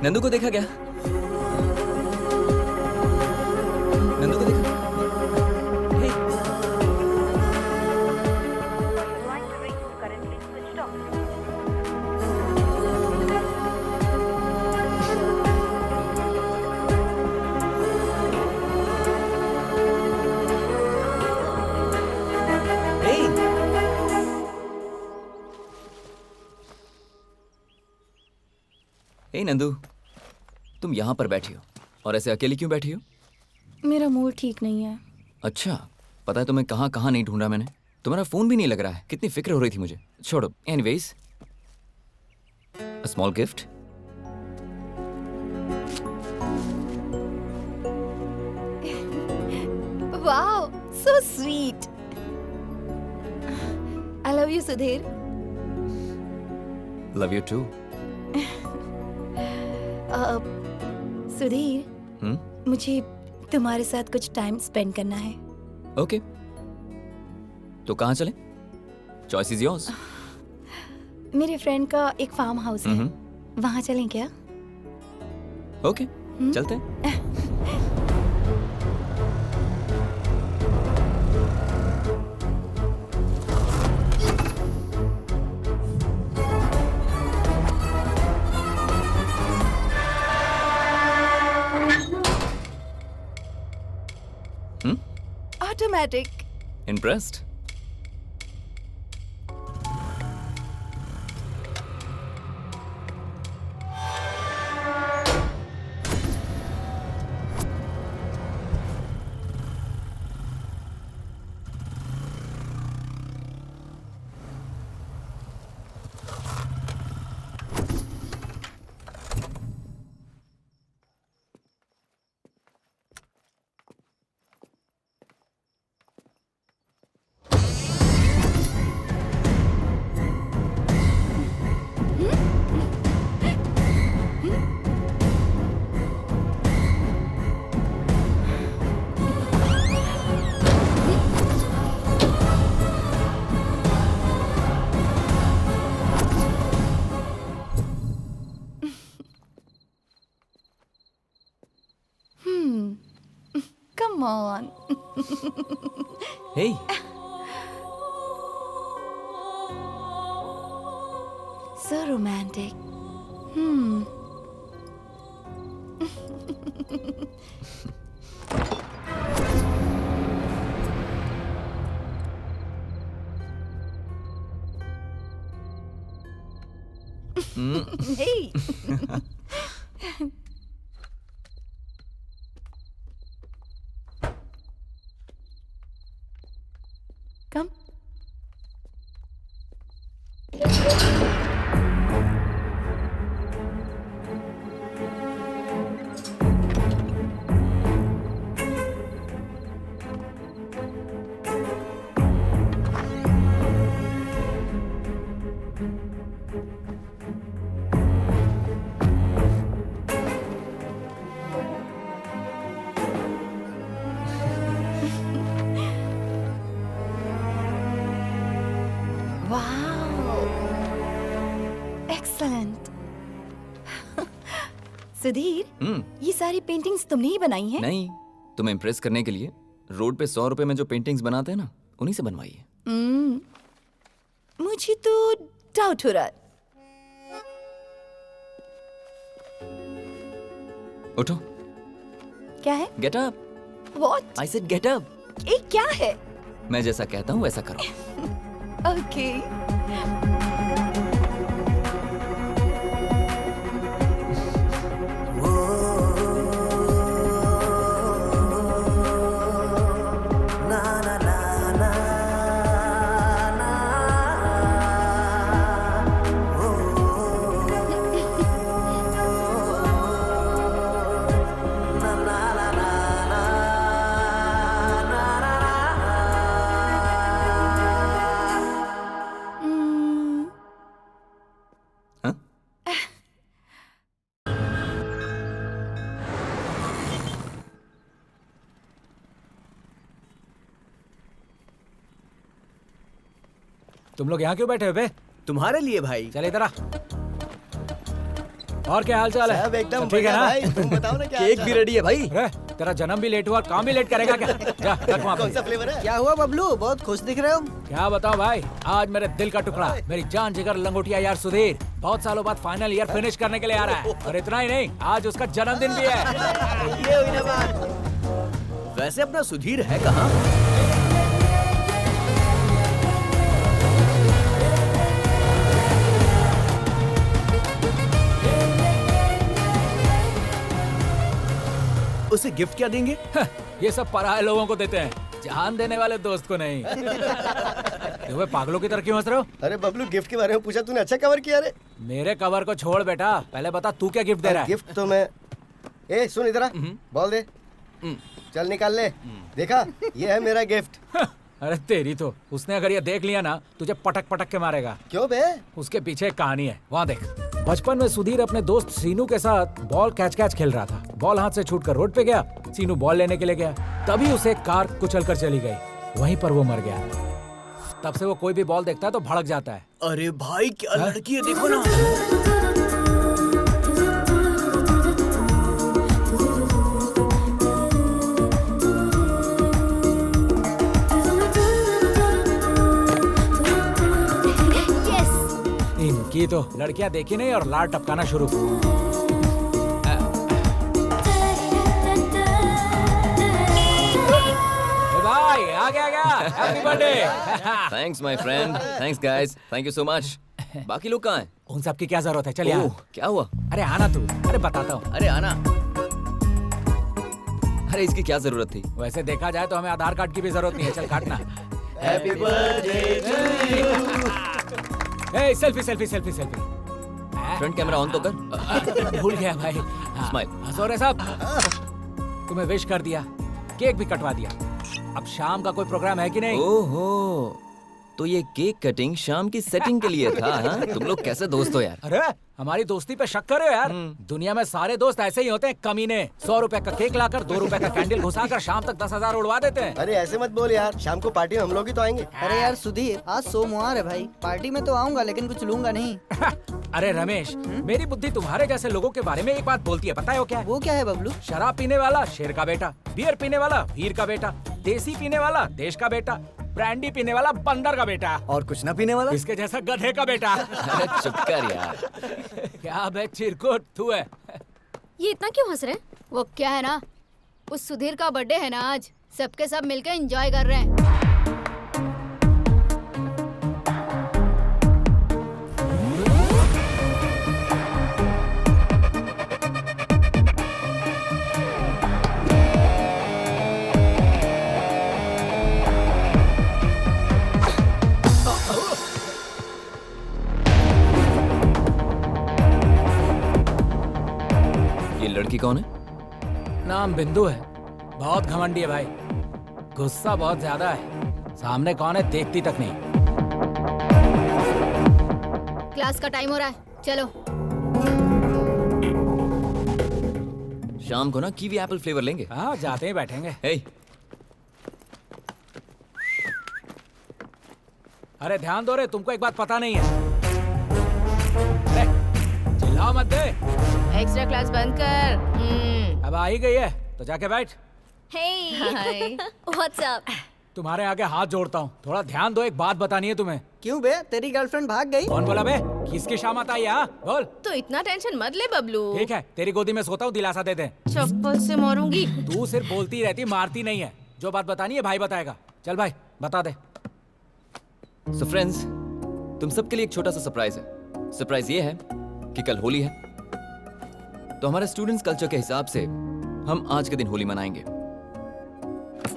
नंदू को देखा क्या? नंदू को देखा? हे, Line to reach is currently switched off. हे। हे नंदू, तुम यहाँ पर बैठी हो और ऐसे अकेली क्यों बैठी हो? मेरा मूड ठीक नहीं है। अच्छा, पता है तुम्हें कहाँ कहाँ नहीं ढूंढा मैंने। तुम्हारा फोन भी नहीं लग रहा है। कितनी फिक्र हो रही थी मुझे। छोड़ो, anyways, a small gift. Wow, so sweet. I love you Sudhir. Love you too. Sudhir, मुझे तुम्हारे साथ कुछ टाइम स्पेंड करना है। ओके, तो कहाँ चले? Choice is yours. मेरे फ्रेंड का एक फार्म हाउस है, वहाँ चलें क्या? ओके, चलते हैं। Automatic. Impressed? Come on. Hey, So romantic. Hey. Come. Wow. Excellent. Sudhir, ये सारी पेंटिंग्स तुमने ही बनाई हैं? नहीं, तुम्हें इम्प्रेस करने के लिए रोड पे 100 रुपए में जो पेंटिंग्स बनाते हैं ना, उन्हीं से बनवाई है। मुझे तो डाउट हो रहा है। उठो, क्या है? Get up. What? I said get up. ये क्या है? मैं जैसा कहता हूँ वैसा करो। ओके। हाँ? तुम लोग यहाँ क्यों बैठे हो बे? तुम्हारे लिए भाई। चल इधर आ। और क्या हाल चाल है? सब एकदम ठीक है बढ़िया ना? भाई, तुम बताओ ना क्या केक हाल भी चाल? रेडी है भाई। अरे तेरा जन्म भी लेट हुआ, काम भी लेट करेगा क्या? जा रख वहाँ पे। कौन सा फ्लेवर है? क्या हुआ बबलू, बहुत खुश दिख रहे हो? क्या बताऊं भाई, आज मेरे दिल का टुकड़ा, मेरी जान जिगर लंगोटिया यार सुधीर बहुत सालों बाद फाइनल ईयर फिनिश करने के लिए आ रहा है। और इतना ही नहीं, आज उसका जन्मदिन भी है। ये हुई ना बात। वैसे अपना सुधीर है कहाँ? उसे गिफ्ट क्या देंगे? ये सब पराये लोगों को देते हैं, जान देने वाले दोस्त को नहीं। तुम्हें पागलों की तरह क्यों हंस रहे हो? अरे बबलू, गिफ्ट के बारे में पूछा तूने, अच्छा कवर किया रे। मेरे कवर को छोड़ बेटा, पहले बता तू क्या गिफ्ट दे रहा है? गिफ्ट तो मैं, ए सुन इधर आ, बॉल दे, चल निकाल ले। देखा, ये है मेरा गिफ्ट। अरे तेरी तो, उसने अगर ये देख लिया ना तुझे पटक पटक के मारेगा। क्यों बे? उसके पीछे एक कहानी है, वहाँ देख। बचपन में सुधीर अपने दोस्त सीनू के साथ बॉल कैच खेल रहा था। बॉल हाथ से छूटकर रोड पे गया, सीनू बॉल लेने के लिए गया, तभी उसे एक कार कुचल कर चली गई, वहीं पर वो मर गया। तब से वो कोई भी बॉल देखता है तो भड़क जाता है। अरे भाई क्या लड़की है, देखो ना। इनकी तो लड़कियां देखी नहीं और लार टपकाना शुरू। भाई आ गया, happy birthday. Thanks my friend, thanks guys, thank you so much. बाकी लोग कहाँ हैं? उन सब की क्या जरूरत है, चल यार। ओह, क्या हुआ? अरे आना तू, अरे बताता हूँ। अरे आना। अरे इसकी क्या जरूरत थी? वैसे देखा जाए तो हमें आधार कार्ड की भी जरूरत नहीं है, चल काटना। Happy birthday to you. A selfie. Front camera on तो कर। भूल गया भाई। हाँ, Smile. हंसो रे साहब। तुम्हें विश कर दिया, केक भी कटवा दिया। अब शाम का कोई प्रोग्राम है कि नहीं? ओहो, तो ये केक कटिंग शाम की सेटिंग के लिए था, हाँ? तुम लोग कैसे दोस्त हो यार? अरे हमारी दोस्ती पे शक करे यार। दुनिया में सारे दोस्त ऐसे ही होते हैं कमीने। 100 रुपए का केक लाकर 2 रुपए का कैंडल घुसाकर शाम तक 10,000 उड़वा देते हैं। अरे ऐसे मत बोल यार, शाम को पार्टी में हम लोग ही तो आएंगे। अरे यार सुधीर, आज सोमवार है भाई, पार्टी में तो आऊंगा लेकिन कुछ लूंगा नहीं। अरे रमेश, मेरी बुद्धि तुम्हारे जैसे लोगों के बारे में एक बात बोलती है, पता है वो क्या है? वो क्या है बबलू? शराब पीने वाला शेर का बेटा, बियर पीने वाला वीर का बेटा, देसी पीने वाला देश का बेटा, ब्रांडी पीने वाला बंदर का बेटा, और कुछ ना पीने वाला? इसके जैसा गधे का बेटा। अरे चुप कर यार। क्या बे चिरकुट तू है? ये इतना क्यों हंस रहे हैं? वो क्या है ना, उस सुधीर का बर्थडे है ना आज, सबके सब मिलकर एंजॉय कर रहे हैं। ये लड़की कौन है? नाम बिंदु है, बहुत घमंडी है भाई, गुस्सा बहुत ज्यादा है, सामने कौन है देखती तक नहीं। क्लास का टाइम हो रहा है, चलो। शाम को ना कीवी एप्पल फ्लेवर लेंगे। हाँ जाते ही बैठेंगे। हे, अरे ध्यान दो रे, तुमको एक बात पता नहीं है। अरे, चिल्लाओ मत दे। एक्स्ट्रा क्लास बंद कर। अब आ ही गई है तो जाके बैठ। हाय, व्हाट्सअप? तुम्हारे आगे हाथ जोड़ता हूँ, थोड़ा ध्यान दो, एक बात बतानी है तुम्हें। क्यों बे, तेरी गर्लफ्रेंड भाग गई? कौन बोला बे? किसकी शामत आई? हाँ बोल। तो इतना टेंशन मत ले बबलू। ठीक है, तेरी गोदी में सोता हूँ, दिलासा दे दे। चप्पल से मारूंगी। तू सिर्फ बोलती रहती, मारती नहीं है। जो बात बतानी है भाई बताएगा। चल भाई बता दे। सो फ्रेंड्स, तुम सबके लिए एक छोटा सा सरप्राइज है। सरप्राइज ये है कि कल होली है, तो हमारे स्टूडेंट्स कल्चर के हिसाब से हम आज के दिन होली मनाएंगे।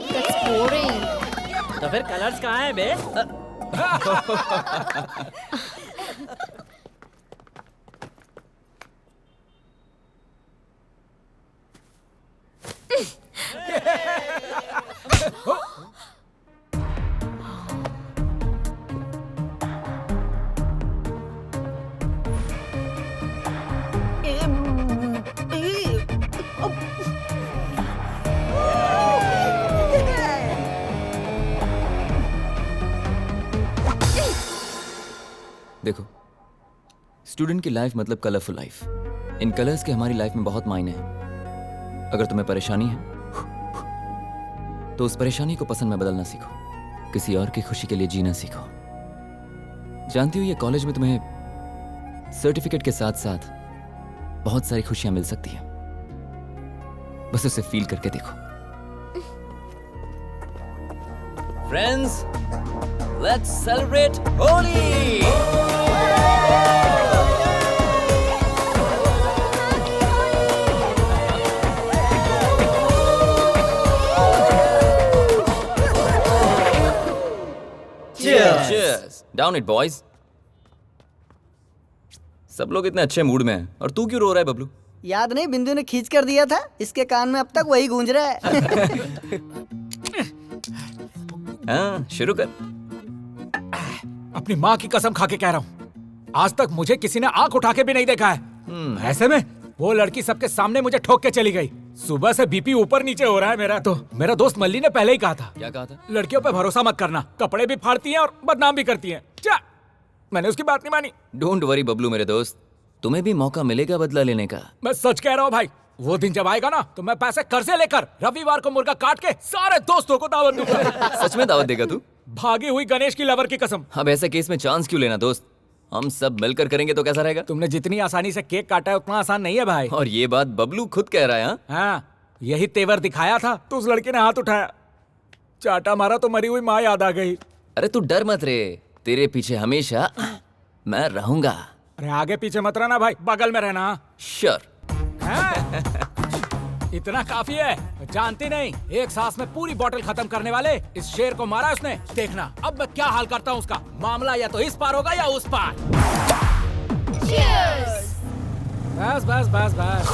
That's boring. तो फिर कलर्स कहाँ हैं बे? देखो, स्टूडेंट की लाइफ मतलब कलरफुल लाइफ। इन कलर्स के हमारी लाइफ में बहुत मायने हैं। अगर तुम्हें परेशानी है तो उस परेशानी को पसंद में बदलना सीखो, किसी और की खुशी के लिए जीना सीखो। जानती हो ये कॉलेज में तुम्हें सर्टिफिकेट के साथ साथ बहुत सारी खुशियां मिल सकती हैं, बस उसे फील करके देखो। Friends, let's celebrate Holi. Cheers! Down it, boys. सब लोग इतने अच्छे मूड में हैं और तू क्यों रो रहा है बबलू? याद नहीं, बिंदु ने खींच कर दिया था, इसके कान में अब तक वही गूंज रहा है। हाँ, शुरू कर। अपनी माँ की कसम खा के कह रहा हूँ, आज तक मुझे किसी ने आंख उठा के भी नहीं देखा है। ऐसे में वो लड़की सबके सामने मुझे ठोक के चली गई। सुबह से बीपी ऊपर नीचे हो रहा है मेरा। तो मेरा दोस्त मल्ली ने पहले ही कहा था, क्या कहा था? लड़कियों पे भरोसा मत करना, कपड़े भी फाड़ती हैं और बदनाम भी करती हैं। क्या? मैंने उसकी बात नहीं मानी। डोंट वरी बबलू मेरे दोस्त, तुम्हें भी मौका मिलेगा बदला लेने का। मैं सच कह रहा हूँ भाई, वो दिन जब आएगा ना तो मैं पैसे कर्जे लेकर रविवार को मुर्गा काट के सारे दोस्तों को दावत दूंगा। सच में दावत देगा तू? भागी हुई गणेश की लवर की कसम। अब ऐसे केस में चांस क्यों लेना दोस्त, हम सब मिलकर करेंगे तो कैसा रहेगा? तुमने जितनी आसानी से केक काटा है उतना आसान नहीं है भाई। और ये बात बबलू खुद कह रहा है। हाँ? हाँ, यही तेवर दिखाया था तो उस लड़के ने हाथ उठाया, चाटा मारा तो मरी हुई माँ याद आ गई। अरे तू डर मत रे, तेरे पीछे हमेशा मैं रहूंगा। अरे आगे पीछे मत रहना भाई, बगल में रहना। श्योर। इतना काफी है, जानती नहीं, एक सांस में पूरी बोतल खत्म करने वाले इस शेर को मारा उसने। देखना अब मैं क्या हाल करता हूँ उसका। मामला या तो इस पार होगा या उस पार। बस बस बस बस।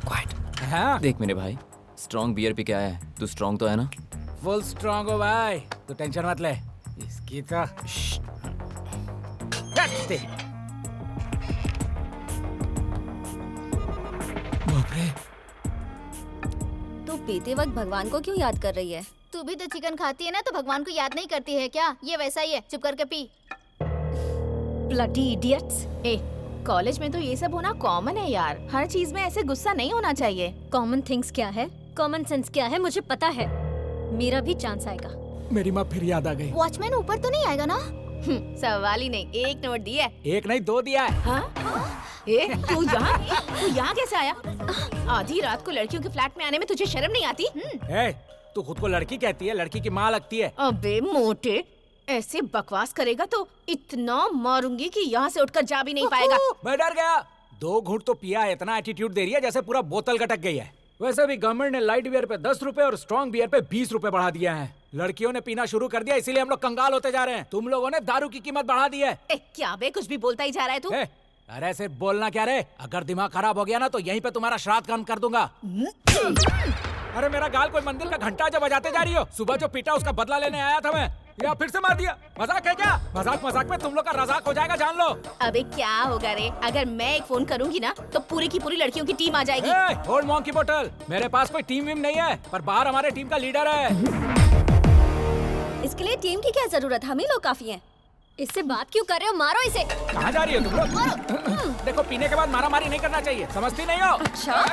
क्वाइट। हाँ? देख मेरे भाई, स्ट्रॉन्ग बियर पी के आया है, तू स्ट्रॉन्ग तो है ना? फुल स्ट्रॉन्ग हो भाई, तू टेंशन मत ले। इसकी तो तू पीते वक्त भगवान को क्यों याद कर रही है? तू भी तो चिकन खाती है ना, तो भगवान को याद नहीं करती है क्या? ये वैसा ही है, चुप करके पी। Bloody idiots. ए, कॉलेज में तो ये सब होना कॉमन है यार, हर चीज में ऐसे गुस्सा नहीं होना चाहिए। कॉमन थिंग्स क्या है, कॉमन सेंस क्या है, मुझे पता है। मेरा भी चांस आएगा। मेरी माँ फिर याद आ गई। वॉचमैन ऊपर तो नहीं आएगा ना? सवाल ही नहीं, एक नोट दिया है। एक नहीं दो दिया है। हाँ? ए, तू यहाँ कैसे आया? आधी रात को लड़कियों के फ्लैट में आने में तुझे शर्म नहीं आती? ए, तू खुद को लड़की कहती है, लड़की की माँ लगती है। अबे मोटे, ऐसे बकवास करेगा तो इतना मारूंगी कि यहाँ से उठकर जा भी नहीं पाएगा। मैं डर गया। 2 घूंट तो पिया है, इतना एटीट्यूड दे रही है जैसे पूरा बोतल गटक गई है। वैसे भी गवर्नमेंट ने लाइट बियर पे 10 रुपए और स्ट्रॉन्ग बियर पे 20 रुपए बढ़ा दिया है। लड़कियों ने पीना शुरू कर दिया, इसीलिए हम लोग कंगाल होते जा रहे हैं। तुम लोगों ने दारू की कीमत बढ़ा दी है। ए, क्या बे, कुछ भी बोलता ही जा रहा है तू। अरे सिर्फ बोलना क्या रे, अगर दिमाग खराब हो गया ना तो यहीं पे तुम्हारा श्राद्ध कर्म कर दूंगा। अरे मेरा गाल कोई मंदिर का घंटा जब बजाते जा रही हो। सुबह जो पीटा उसका बदला लेने आया था मैं, या फिर से मार दिया। मजाक है क्या? मजाक मजाक में तुम लोग का रजाक हो जाएगा, जान लो। अबे क्या होगा रे, अगर मैं एक फोन करूंगी ना तो पूरी की पूरी लड़कियों की टीम आ जाएगी। ओल्ड मॉन्क की बोतल, मेरे पास कोई टीम वीम नहीं है, पर बाहर हमारे टीम का लीडर है। इसके लिए टीम की क्या जरूरत, हम ही लोग काफी हैं। इससे बात क्यों कर रहे हो, मारो इसे। कहाँ जा रही हो तुम लोग? देखो, पीने के बाद मारा मारी नहीं करना चाहिए, समझती नहीं हो? अच्छा।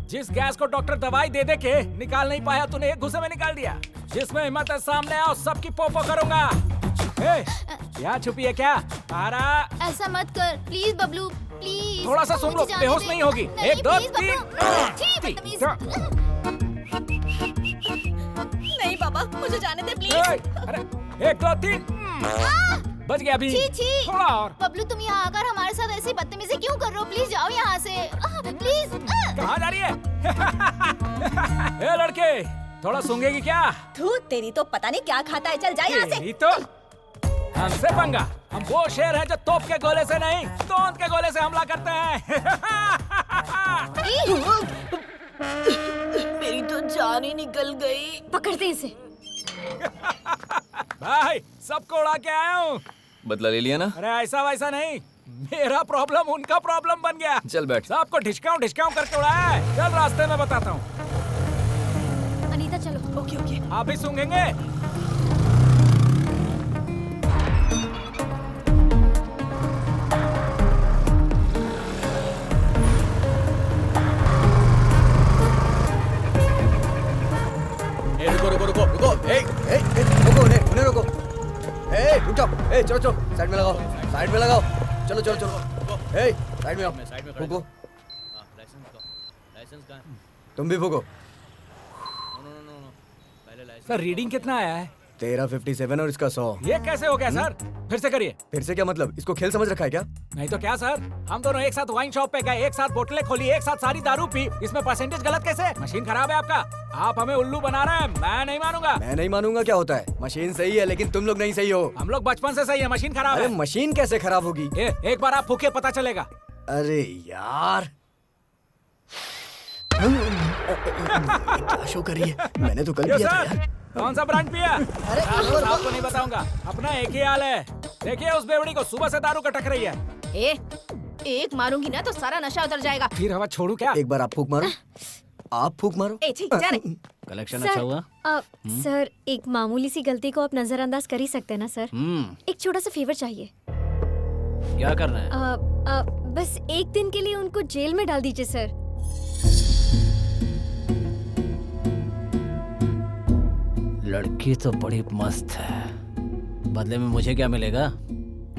जिस गैस को डॉक्टर दवाई दे दे के निकाल नहीं पाया, तूने एक घुसे में निकाल दिया। जिसमें हिम्मत है सामने आओ, सबकी पोपो करूंगा। यहाँ छुपी है क्या? आरा, ऐसा मत कर प्लीज बबलू, प्लीज। थोड़ा सा सुन लो, बेहोश नहीं होगी। 1 2 3। नहीं पापा, मुझे जाने दे प्लीज। अरे 1 2 3 बच गया अभी। थोड़ा और। बबलू, तुम यहाँ आकर हमारे साथ ऐसी बदतमीजी क्यों कर रहे हो? प्लीज जाओ यहाँ से, प्लीज। कहाँ जा रही है? ए लड़के, थोड़ा सूंघेगी क्या? तू, तेरी तो पता नहीं क्या खाता है, चल जा यहाँ से। यही तो हमसे पंगा। हम वो शेर हैं जो तोप के गोले से नहीं, तोंद के गोले से हमला करते हैं। मेरी तो जान ही निकल गई। पकड़ते इसे। भाई, सबको उड़ा के आया हूँ। बदला ले लिया ना? अरे ऐसा वैसा नहीं, मेरा प्रॉब्लम उनका प्रॉब्लम बन गया। चल बैठ। सबको ढिचकाऊं ढिचकाऊं करके उड़ाया है। चल रास्ते में बताता हूँ। अनीता चलो। Okay okay. आप भी सूंघेंगे? रुको रुको रुको रुको, रुको उन्हें रुको। रुक जाओ, चलो चलो, साइड में लगाओ, साइड में लगाओ, चलो चलो चलो, साइड में आओ, रुको, तुम भी भूको। सर रीडिंग कितना आया है? तेरा 57 और इसका 100। ये कैसे हो गया सर? फिर से करिए। फिर से क्या मतलब? इसको खेल समझ रखा है क्या? नहीं तो क्या सर, हम दोनों एक साथ वाइन शॉप पे गए, एक साथ बोतलें खोली, एक साथ सारी दारू पी, इसमें परसेंटेज गलत कैसे? मशीन खराब है आपका। आप हमें उल्लू बना रहे हैं, मैं नहीं मानूंगा। मैं नहीं मानूंगा क्या होता है? मशीन सही है लेकिन तुम लोग नहीं सही हो। हम लोग बचपन से सही है, मशीन खराब अरे है। मशीन कैसे खराब होगी? एक बार आप फूके पता चलेगा। अरे यार क्या शो कर रही है? मैंने तो कल यो किया था सर, यार। कौन सा ब्रांड पिया? अरे आपको नहीं बताऊंगा, अपना एक ही हाल है। देखिए उस बेवड़ी को सुबह से दारू कटक रही है। एक मारूंगी ना तो सारा नशा उतर जाएगा। फिर हवा छोड़ू क्या? एक बार आप फूक मारो, आप फूक मारो। ठीक जा रे। कलेक्शन अच्छा हुआ? सर एक मामूली सी गलती को आप नजरअंदाज कर ही सकते हैं ना सर। एक छोटा सा फेवर चाहिए। क्या करना है? बस एक दिन के लिए उनको जेल में डाल दीजिए सर। लड़की तो बड़ी मस्त है, बदले में मुझे क्या मिलेगा?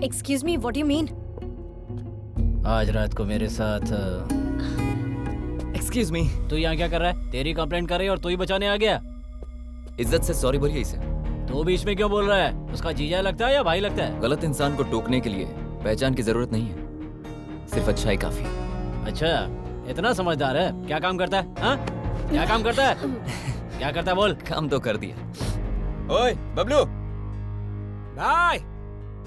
Excuse me, what you mean? आज रात को मेरे साथ। Excuse me. तू यहाँ क्या कर रहा है? तेरी कंप्लेंट कर रही है और तू ही बचाने आ गया। इज्जत से सॉरी बोलिए इसे। तू बीच में क्यों बोल रहा है? उसका जीजा लगता है या भाई लगता है? गलत इंसान को टोकने के लिए पहचान की जरूरत नहीं है, सिर्फ अच्छाई काफी है। अच्छा, इतना समझदार है। क्या काम करता है? हाँ? क्या काम करता है? क्या करता है बोल? काम तो कर दिया। ओए बबलू, भाई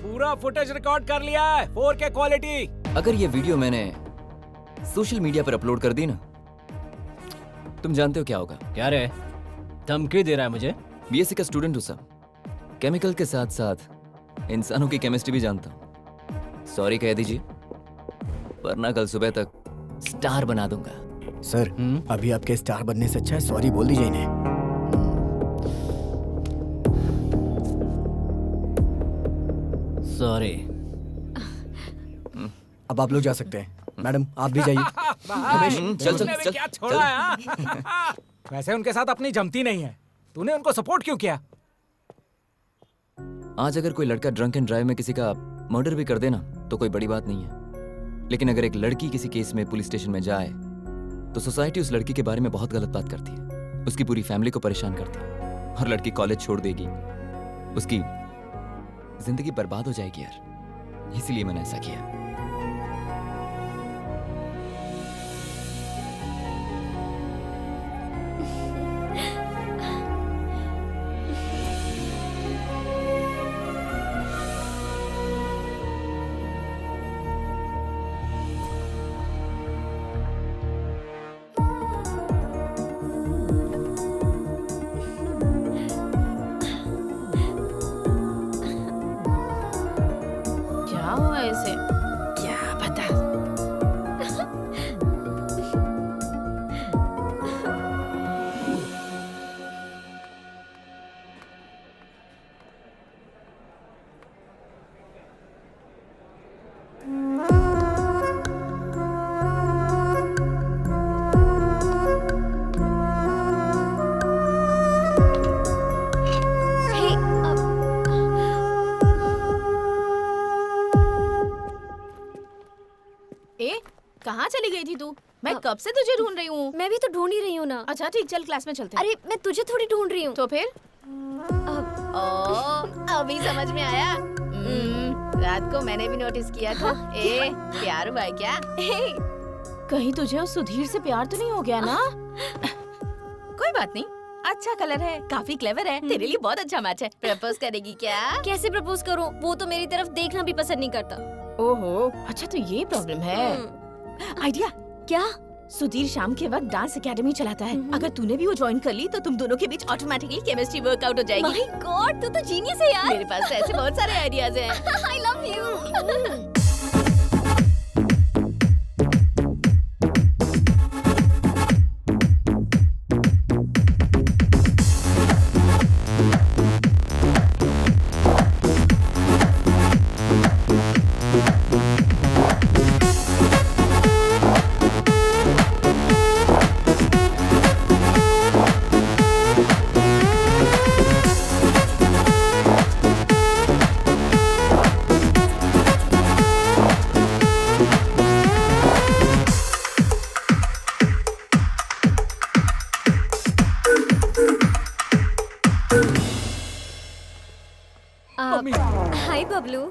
पूरा फुटेज रिकॉर्ड कर लिया है, 4K क्वालिटी। अगर ये वीडियो मैंने सोशल मीडिया पर अपलोड कर दी ना, तुम जानते हो क्या होगा? क्या रे, धमकी दे रहा है मुझे? बीएससी का स्टूडेंट हूँ सर, केमिकल के साथ साथ इंसानों की केमिस्ट्री भी जानता हूँ। सॉरी कह दीजिए, वरना कल सुबह तक स्टार बना दूंगा। सर अभी आपके स्टार बनने से अच्छा है सॉरी बोल दीजिए इन्हें। सॉरी। अब आप लोग जा सकते हैं। मैडम आप भी जाइए। चल चल चल क्या छोड़ा है? हाँ? वैसे उनके साथ अपनी जमती नहीं है, तूने उनको सपोर्ट क्यों किया? आज अगर कोई लड़का ड्रंक एंड ड्राइव में किसी का मर्डर भी कर देना तो कोई बड़ी बात नहीं है, लेकिन अगर एक लड़की किसी केस में पुलिस स्टेशन में जाए तो सोसाइटी उस लड़की के बारे में बहुत गलत बात करती है, उसकी पूरी फैमिली को परेशान करती है, और लड़की कॉलेज छोड़ देगी, उसकी जिंदगी बर्बाद हो जाएगी यार। इसलिए मैंने ऐसा किया। क्या हुआ ऐसे? क्या पता। कहाँ चली गई थी तू? मैं कब से तुझे ढूंढ रही हूँ। मैं भी तो ढूंढ ही रही हूँ ना। अच्छा ठीक, चल क्लास में चलते हैं। अरे मैं तुझे थोड़ी ढूंढ रही हूँ। तो फिर? अभी समझ में आया। रात को मैंने भी नोटिस किया था। प्यार हुआ है क्या? कहीं तुझे उस सुधीर से प्यार तो नहीं हो गया ना? कोई बात नहीं, अच्छा कलर है, काफी क्लेवर है, तेरे लिए बहुत अच्छा मैच है। प्रपोज करेगी क्या? कैसे प्रपोज करूँ? वो तो मेरी तरफ देखना भी पसंद नहीं करता। ओहो, अच्छा तो ये प्रॉब्लम है। आइडिया क्या? सुधीर शाम के वक्त डांस एकेडमी चलाता है। अगर तूने भी वो ज्वाइन कर ली तो तुम दोनों के बीच ऑटोमेटिकली केमिस्ट्री वर्कआउट हो जाएगी। माय गॉड, तू तो जीनियस है यार। मेरे पास ऐसे बहुत सारे आइडियाज हैं। आई love you. Mummy. Hi Bablu.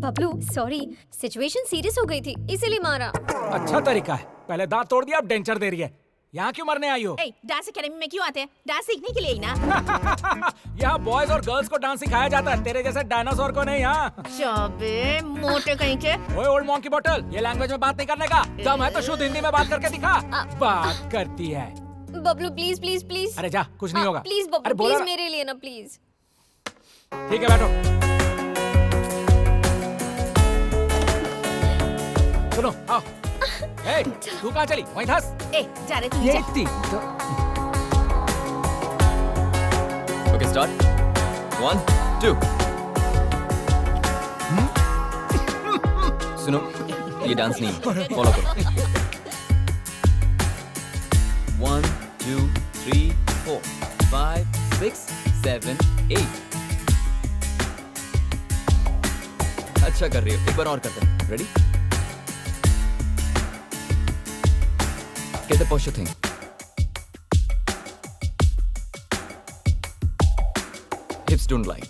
Bablu sorry, situation serious हो गई थी इसीलिए मारा। अच्छा तरीका है, पहले दांत तोड़ दिया अब डेंचर दे रही है। यहाँ क्यों मरने आई हो? डांस अकेडमी में क्यों आते हैं? डांस सीखने के लिए ही ना। यहाँ बॉयज और गर्ल्स को डांस सिखाया जाता है, तेरे जैसे डायनासोर को नहीं। यहाँ चाबे मोटे कहीं के। ओए ओल्ड मॉन्की बॉटल, ये लैंग्वेज में बात नहीं करने का। दम है तो शुद्ध हिंदी में बात करके दिखा। बात करती है। Bablu please please please. अरे जा, कुछ नहीं होगा। प्लीज अरे बबलू बोला प्लीज ना। मेरे लिए ना प्लीज। ठीक है बैठो। सुनो आओ। ए, तू कहाँ चली? वहीं धंस। जा रहे तू ये जा। इतनी ओके स्टार्ट। 1 2। सुनो, ये डांस नहीं है, फॉलो करो। 1 2 3 4 5 6 7 8। अच्छा कर रही हो, एक बार और करते हैं। Ready? Get the posture thing. Hips don't lie.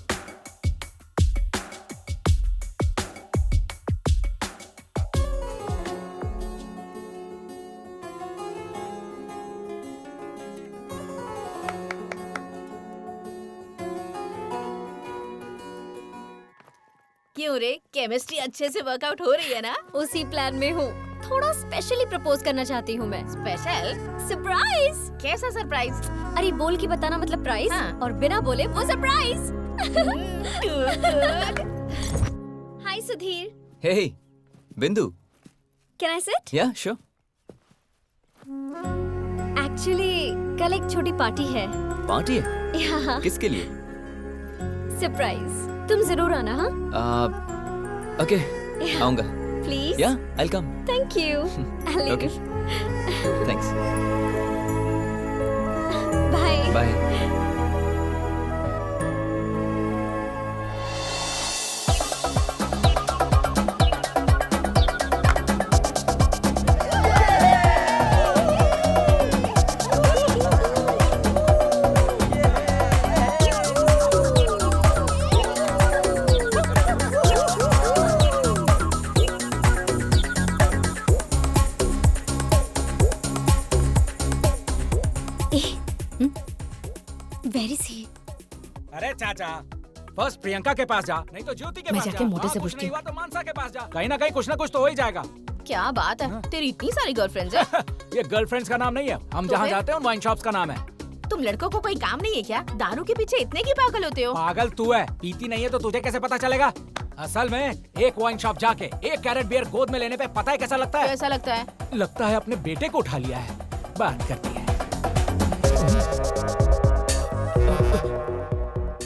क्यों रे, केमिस्ट्री अच्छे से वर्कआउट हो रही है ना? उसी प्लान में हूँ। थोड़ा स्पेशली प्रपोज करना चाहती हूँ मैं। स्पेशल? सरप्राइज। कैसा सरप्राइज? अरे बोल के बताना मतलब प्राइस, हाँ। और बिना बोले वो surprise. Hi Sudhir. Hey, Bindu. Can I sit? Yeah, sure. Actually कल एक छोटी पार्टी है। पार्टी है? यहाँ किसके लिए? सरप्राइज। तुम जरूर आना। हाँ Okay, आऊँगा। Please. Yeah, I'll come. Thank you. Okay. Thanks. Bye. Bye. Very सी। अरे चाचा, फर्स्ट प्रियंका के पास जा, नहीं तो ज्योति के मैं पास जाके जा। मोटे से कुछ पूछती नहीं हुआ तो मानसा के पास जा। कहीं ना कहीं कुछ ना कुछ तो हो ही जाएगा। क्या बात है, तेरी इतनी सारी गर्लफ्रेंड्स है? ये गर्लफ्रेंड्स का नाम नहीं है, हम तो जहाँ फिर? जाते हैं उन वाइन शॉप्स का नाम है। तुम लड़कों को कोई काम नहीं है क्या? दारू के पीछे इतने की पागल होते हो? पागल तू है, पीती नहीं है तो तुझे कैसे पता चलेगा? असल में एक वाइन शॉप जाके 1 कैरेट बियर गोद में लेने पे पता है कैसा लगता है? कैसा लगता है? लगता है अपने बेटे को उठा लिया है। बात करती है।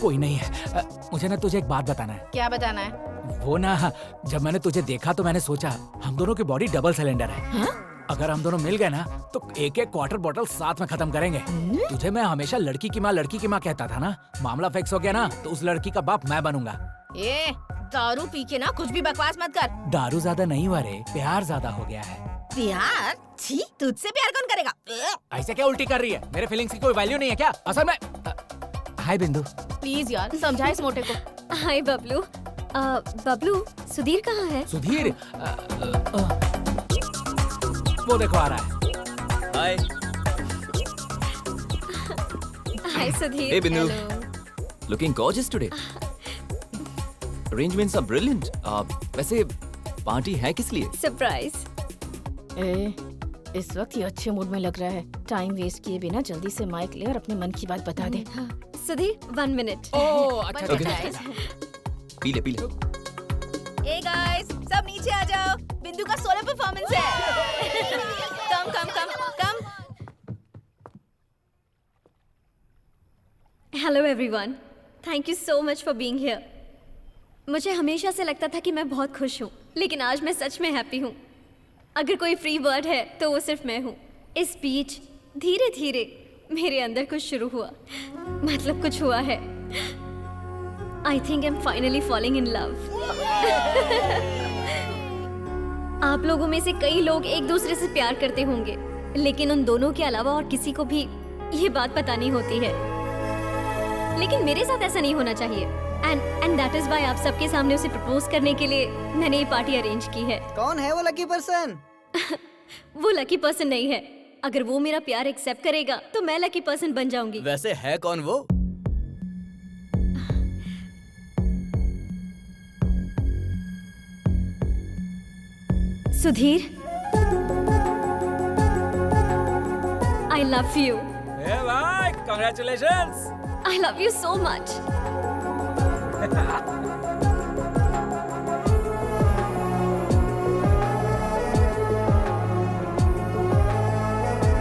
कोई नहीं है। मुझे ना तुझे एक बात बताना है। क्या बताना है? वो ना, जब मैंने तुझे देखा तो मैंने सोचा हम दोनों की बॉडी डबल सिलेंडर है। हाँ? अगर हम दोनों मिल गए ना तो एक एक क्वार्टर बॉटल साथ में खत्म करेंगे। तुझे मैं हमेशा लड़की की माँ कहता था ना, मामला फिक्स हो गया ना तो उस लड़की का बाप मैं बनूंगा। ए, दारू पी के ना कुछ भी बकवास मत कर। दारू ज्यादा नहीं हुआ रे, प्यार ज्यादा हो गया है। प्यार? छी, तुझसे प्यार कौन करेगा? ऐसे क्या उल्टी कर रही है? मेरे फीलिंग्स की कोई वैल्यू नहीं है क्या? असल में हाय बिंदु। प्लीज यार समझा इस मोटे को। हाय बबलू। बबलू, सुधीर कहाँ है? सुधीर वो देखो आ रहा है। Hi. Hi Sudhir. Hey, Bindu. Hello. Looking gorgeous today. Arrangements are brilliant. वैसे पार्टी है किस लिए? सरप्राइज। इस वक्त ये अच्छे मूड में लग रहा है। टाइम वेस्ट किए बिना जल्दी से माइक ले और अपने मन की बात बता दे। सुधीर 1 मिनट। ओह अच्छा Okay. अच्छा। पी ले। ए गाइस, सब नीचे आ जाओ। बिंदु का सोलो परफॉर्मेंस है। Come. Hello everyone, thank you so much for being here. मुझे हमेशा से लगता था कि मैं बहुत खुश हूँ, लेकिन आज मैं सच में हैप्पी हूँ। अगर कोई फ्री वर्ड है तो वो सिर्फ मैं हूँ। इस बीच धीरे धीरे मेरे अंदर कुछ शुरू हुआ, मतलब कुछ हुआ है। I think I am finally falling in love. आप लोगों में से कई लोग एक दूसरे से प्यार करते होंगे, लेकिन उन दोनों के अलावा और किसी को भी ये बात पता नहीं होती है। लेकिन मेरे साथ ऐसा नहीं होना चाहिए। एंड दैट इज व्हाई आप सबके सामने उसे प्रपोज करने के लिए मैंने ये पार्टी अरेंज की है। कौन है वो लकी पर्सन? वो लकी पर्सन नहीं है। अगर वो मेरा प्यार एक्सेप्ट करेगा तो मैं लकी पर्सन बन जाऊंगी। वैसे है कौन वो? Sudhir, I love you. ए भाई, congratulations. I love you so much.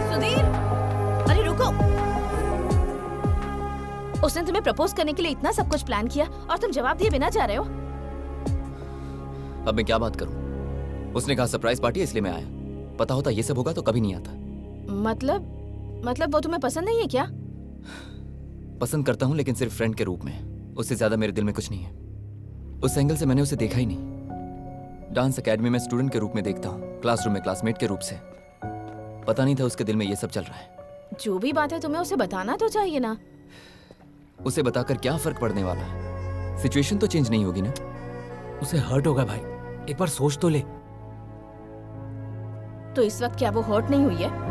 Sudhir, अरे रुको। उसने तुम्हें प्रपोज करने के लिए इतना सब कुछ प्लान किया और तुम जवाब दिए बिना जा रहे हो। अब मैं क्या बात करूं? उसने कहा सरप्राइज पार्टी, इसलिए मैं आया। पता होता ये सब होगा तो कभी नहीं आता। मतलब वो तुम्हें पसंद नहीं है क्या? पसंद करता हूं, लेकिन सिर्फ फ्रेंड के रूप में। उससे ज्यादा मेरे दिल में कुछ नहीं है। उस एंगल से मैंने उसे देखा ही नहीं। डांस एकेडमी में स्टूडेंट के रूप में देखता हूँ, क्लासरूम में क्लासमेट के रूप से। पता नहीं था उसके दिल में ये सब चल रहा है। जो भी बात है तुम्हें उसे बताना तो चाहिए ना। उसे बताकर क्या फर्क पड़ने वाला है? सिचुएशन तो चेंज नहीं होगी ना। उसे हर्ट होगा भाई, एक बार सोच तो ले। तो इस वक्त क्या वो हर्ट नहीं हुई है?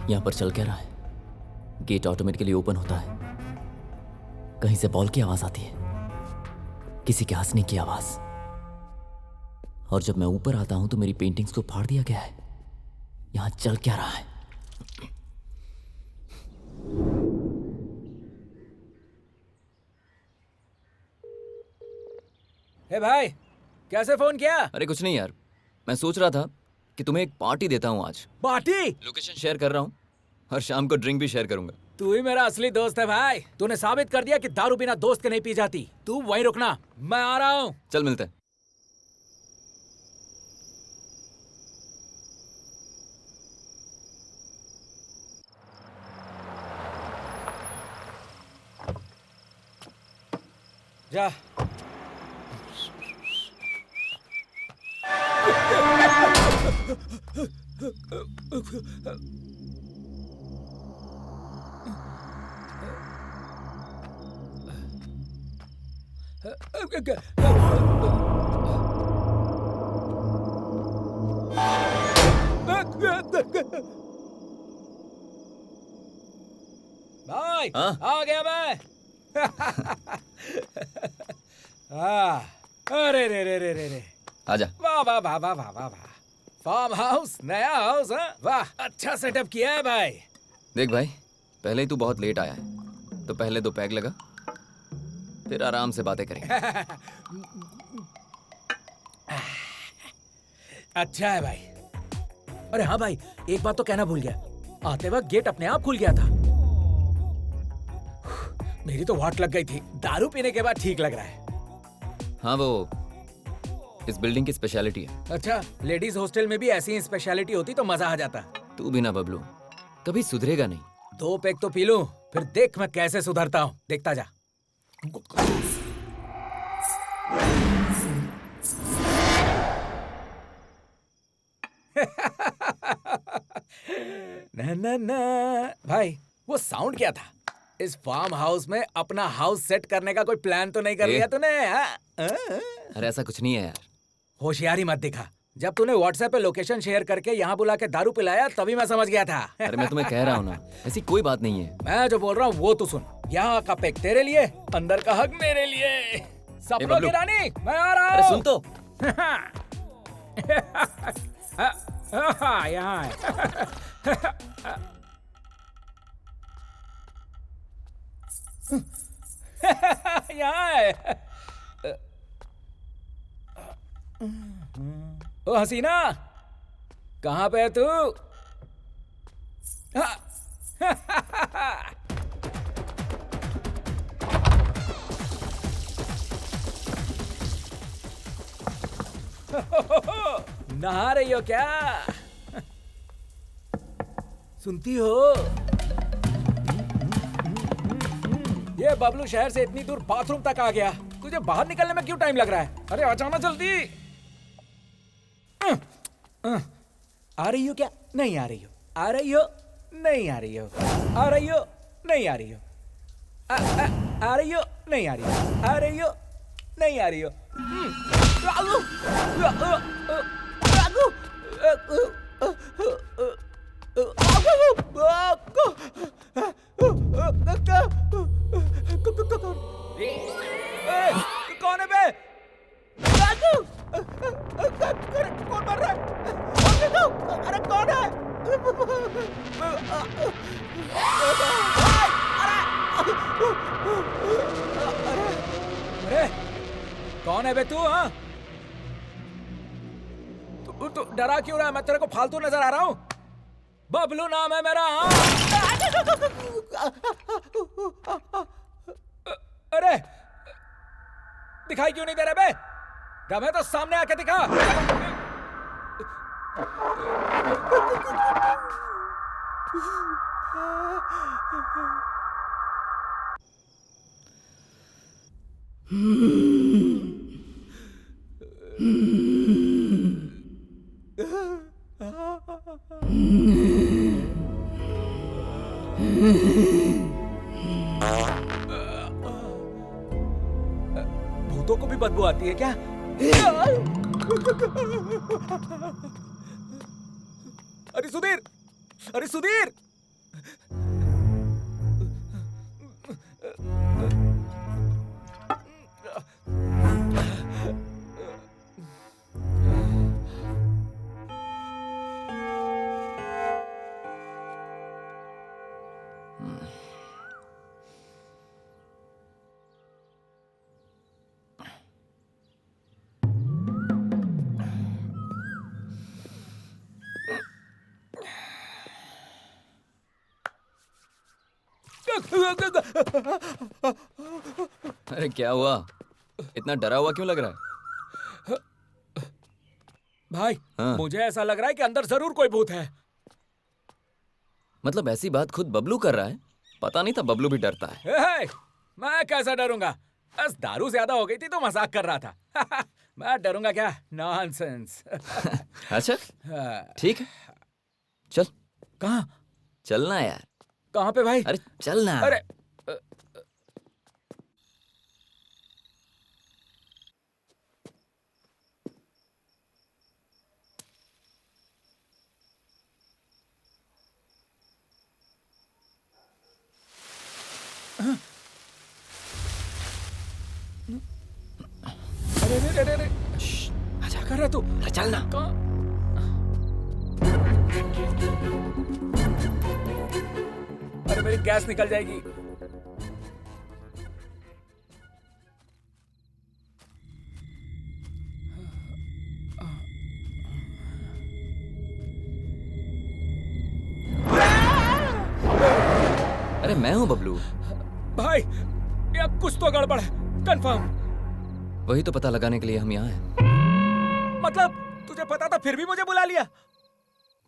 यहां पर चल क्या रहा है? गेट ऑटोमेटिकली ओपन होता है। कहीं से बॉल की आवाज आती है, किसी के हंसने की आवाज। और जब मैं ऊपर आता हूं तो मेरी पेंटिंग्स को फाड़ दिया गया है। यहां चल क्या रहा है? हे भाई, कैसे फोन किया? अरे कुछ नहीं यार, मैं सोच रहा था कि तुम्हें एक पार्टी देता हूं आज। पार्टी? लोकेशन शेयर कर रहा हूं और शाम को ड्रिंक भी शेयर करूंगा। तू ही मेरा असली दोस्त है भाई। तूने साबित कर दिया कि दारू बिना दोस्त के नहीं पी जाती। तू वहीं रुकना, मैं आ रहा हूँ। चल मिलते हैं। जा। भाई, हाँ? आ गया मैं। अरे रे रे रे रे रे, आजा। वाह वाह वाह वाह वाह वाह वाह। फार्म हाउस, नया हाउस, हाँ? वाह, अच्छा सेटअप किया है भाई। देख भाई, पहले ही तू बहुत लेट आया है, तो पहले 2 पैग लगा, फिर आराम से बातें करेंगे। अच्छा है भाई। अरे हाँ भाई, एक बात तो कहना भूल गया। आते वक्त गेट अपने आप खुल गया था। मेरी तो वाट लग गई थी। दारू पीने के बाद ठीक लग रहा है। हाँ, वो इस बिल्डिंग की स्पेशलिटी है। अच्छा, लेडीज हॉस्टल में भी ऐसी ही स्पेशलिटी होती तो मजा आ जाता। तू भी ना बबलू, कभी सुधरेगा नहीं। 2 पैक तो पी लूं, फिर देख मैं कैसे सुधरता हूँ। देखता जा। ना ना ना। भाई, वो साउंड क्या था? इस फार्म हाउस में अपना हाउस सेट करने का कोई प्लान तो नहीं कर लिया तूने? अरे ऐसा कुछ नहीं है यार। होशियारी मत दिखा। जब तूने व्हाट्सएप पे लोकेशन शेयर करके यहाँ बुला के दारू पिलाया, तभी मैं समझ गया था। अरे मैं तुम्हें कह रहा हूँ ना, ऐसी कोई बात नहीं है। मैं जो बोल रहा हूँ वो तू सुन। यहाँ का पैक तेरे लिए, अंदर का हक मेरे लिए। सपनों की रानी, मैं आ रहा हूँ। अरे सुन तो। यहाँ है। यहाँ है। ओ हसीना, कहाँ पे है तू? नहा रही हो क्या? सुनती हो? ये बबलू शहर से इतनी दूर बाथरूम तक आ गया। तुझे बाहर निकलने में क्यों टाइम लग रहा है? अरे आ जाना जल्दी। आ रही हो क्या? नहीं आ रही हो? आ रही हो? नहीं आ रही हो? आ रही हो? नहीं आ रही हो? आ रही हो? नहीं आ रही हो? आ रही हो? नहीं आ रही हो? कौन है बे? कौन मर रहा है? अरे कौन है? अरे कौन है बे तू? हाँ, तू डरा क्यों रहा है? मैं तेरे को फालतू नजर आ रहा हूँ? बबलू नाम है मेरा। हाँ, अरे दिखाई क्यों नहीं दे रहे बे? दम है तो सामने आके दिखा। भूतों को भी बदबू आती है क्या? अरे सुधीर, अरे सुधीर, अरे क्या हुआ? इतना डरा हुआ क्यों लग रहा है? भाई हाँ। मुझे ऐसा लग रहा है कि अंदर जरूर कोई भूत है। मतलब ऐसी बात खुद बबलू कर रहा है? पता नहीं था बबलू भी डरता है। हे, मैं कैसा डरूंगा? बस दारू ज्यादा हो गई थी तो मजाक कर रहा था। मैं डरूंगा क्या? नॉनसेंस। अच्छा हाँ। ठीक है, चल। कहाँ? चलना यार। कहाँ पे भाई? अरे चलना। अरे अरे अरे अरे अरे, क्या कर रहा तू? अरे चलना। अरे मेरी गैस निकल जाएगी। अरे मैं हूँ बबलू। भाई या कुछ तो गड़बड़ है, कंफर्म। वही तो पता लगाने के लिए हम यहाँ हैं। मतलब तुझे पता था फिर भी मुझे बुला लिया?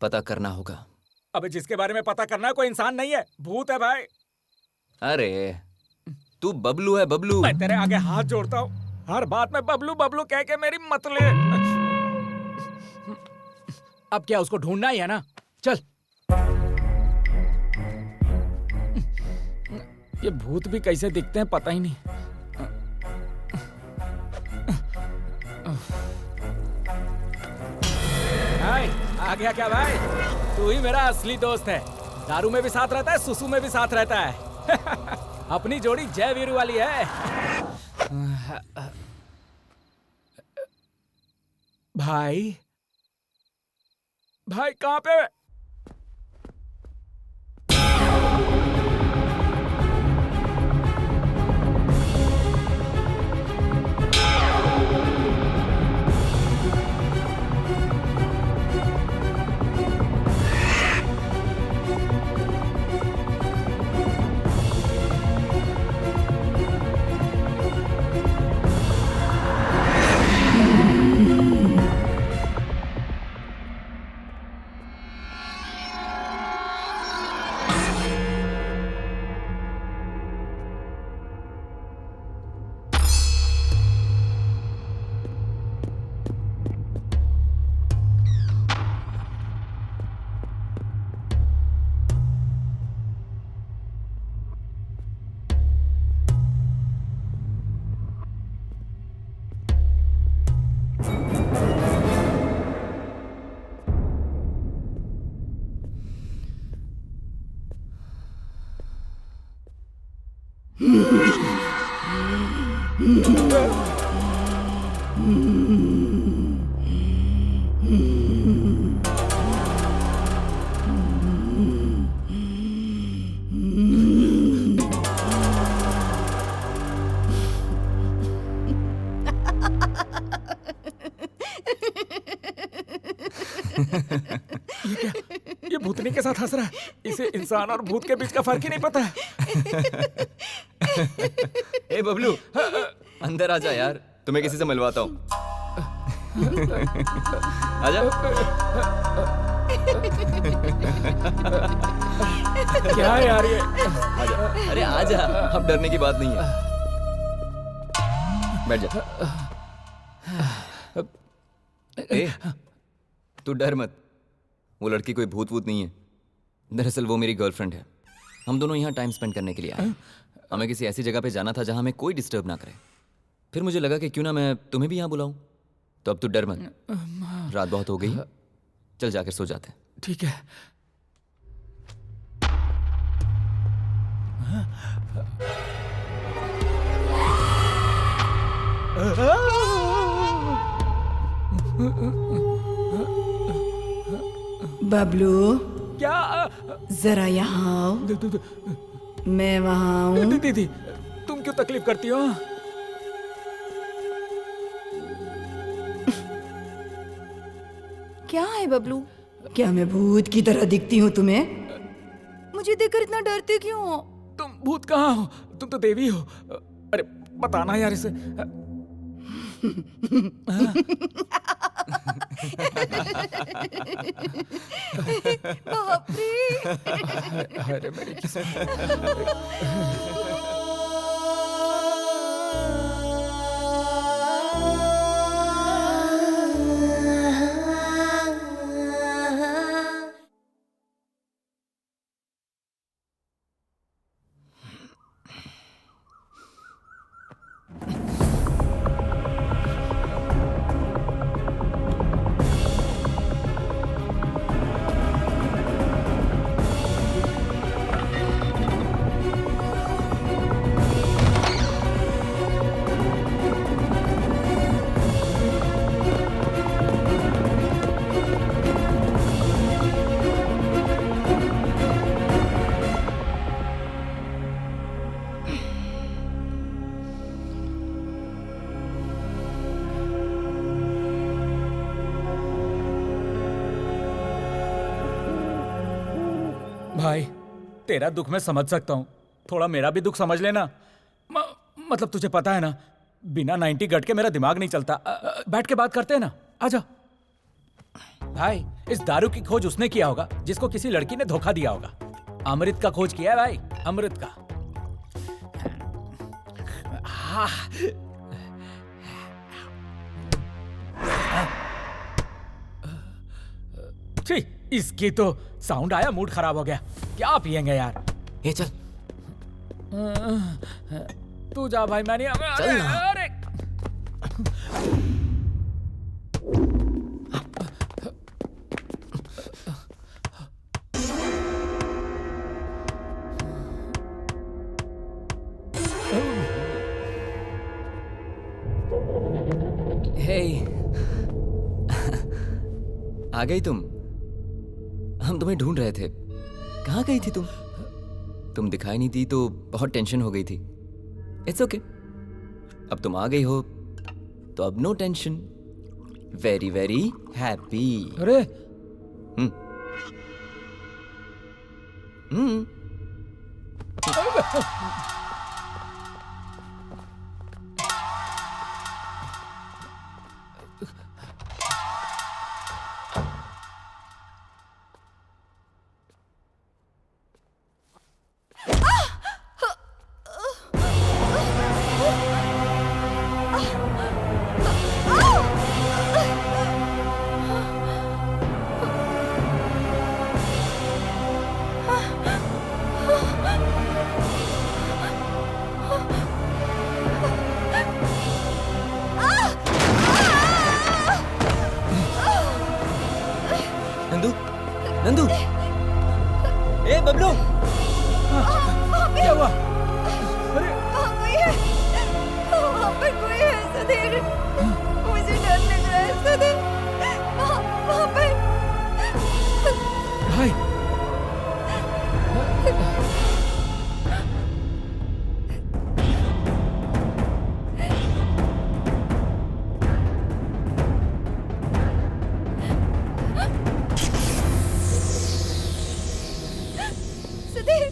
पता करना होगा। अबे जिसके बारे में पता करना है कोई इंसान नहीं है, भूत है भाई। अरे तू बबलू है, बबलू। मैं तेरे आगे हाथ जोड़ता हूँ, हर बात में बबलू बबलू कह के मेरी मत ले। अब क्या उसको ढूंढना ही है ना? चल। ये भूत भी कैसे दिखते हैं पता ही नहीं। भाई आ गया क्या भाई? तू ही मेरा असली दोस्त है। दारू में भी साथ रहता है, सुसु में भी साथ रहता है। अपनी जोड़ी जय वीरू वाली है। भाई भाई कहाँ पे? ये भूतनी के साथ हंस रहा है। इसे इंसान और भूत के बीच का फर्क ही नहीं पता है। ए बबलू, अंदर आ जा यार, तुम्हें किसी से मिलवाता हूँ। आजा। क्या है यार ये? आजा, अरे आजा, अब डरने की बात नहीं है। बैठ जा। ए, तू डर मत, वो लड़की कोई भूत वूत नहीं है। दरअसल वो मेरी गर्लफ्रेंड है। हम दोनों यहाँ टाइम स्पेंड करने के लिए आए। हमें किसी ऐसी जगह पे जाना था जहाँ हमें कोई डिस्टर्ब ना करे। फिर मुझे लगा कि क्यों ना मैं तुम्हें भी यहाँ बुलाऊं। तो अब तू डर मत, रात बहुत हो गई, चल जाकर सो जाते हैं। ठीक है। बबलू, क्या? जरा यहाँ आओ। मैं वहाँ हूँ। दीदी, तुम क्यों तकलीफ करती हो? क्या है बबलू? क्या मैं भूत की तरह दिखती हूँ तुम्हें? मुझे देखकर इतना डरते क्यों हो? तुम भूत कहाँ हो? तुम तो देवी हो। अरे बताना यार इसे। बाप रे। अरे मेरी किस्मत। भाई, तेरा दुख मैं समझ सकता हूँ, थोड़ा मेरा भी दुख समझ लेना। मतलब तुझे पता है ना, बिना 90 गट के मेरा दिमाग नहीं चलता। बैठ के बात करते हैं ना, आजा। भाई, इस दारू की खोज उसने किया होगा जिसको किसी लड़की ने धोखा दिया होगा। अमृत का खोज किया है भाई, अमृत का। छी, इसकी तो साउंड आया, मूड खराब हो गया। क्या पिएंगे यार? ए चल, तू जा भाई, मैं नहीं। चल ना। अरे हे, आ गई तुम? हम तुम्हें ढूंढ रहे थे। कहाँ गई थी तुम? तुम दिखाई नहीं दी तो बहुत टेंशन हो गई थी। इट्स ओके, अब तुम आ गई हो तो अब no tension. Very very happy. अरे नंदू, नंदू, ए बबलू, क्या हुआ? वहाँ पे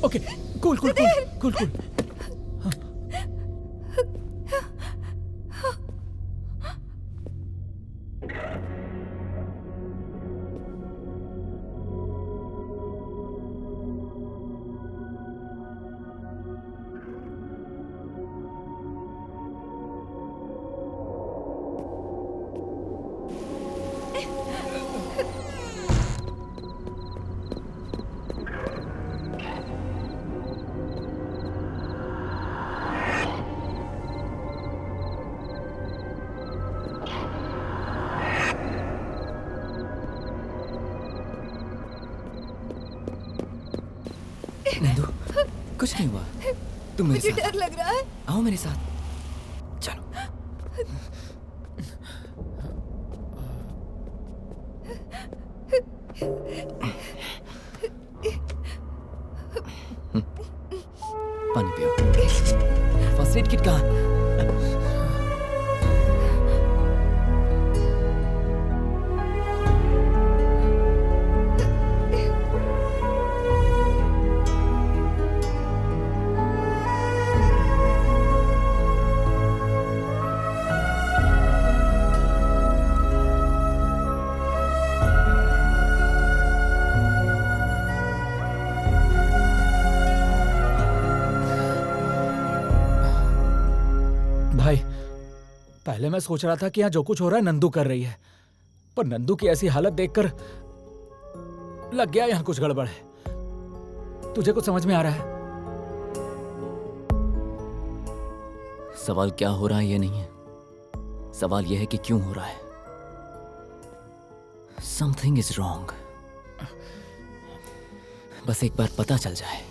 okay cool cool cool cool cool. Nandu कुछ नहीं हुआ, तुम मेरे मुझे साथ डर लग रहा है। आओ मेरे साथ, चलो। पानी पियो। फर्स्ट एड किट कहाँ? भाई पहले मैं सोच रहा था कि यहाँ जो कुछ हो रहा है नंदू कर रही है, पर नंदू की ऐसी हालत देखकर लग गया यहाँ कुछ गड़बड़ है। तुझे कुछ समझ में आ रहा है? सवाल क्या हो रहा है ये नहीं है, सवाल यह है कि क्यों हो रहा है। समथिंग इज रॉन्ग, बस एक बार पता चल जाए।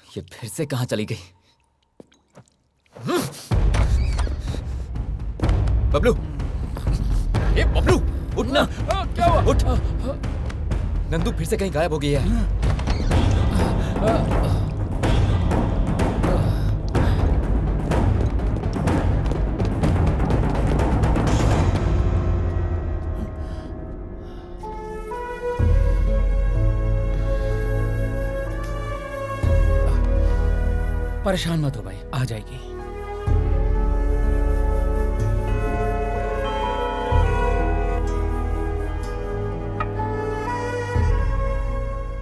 ये फिर से कहां चली गई? बबलू, ए बबलू, उठना। क्या हुआ? उठ। नंदू फिर से कहीं गायब हो गई है। परेशान मत हो भाई, आ जाएगी।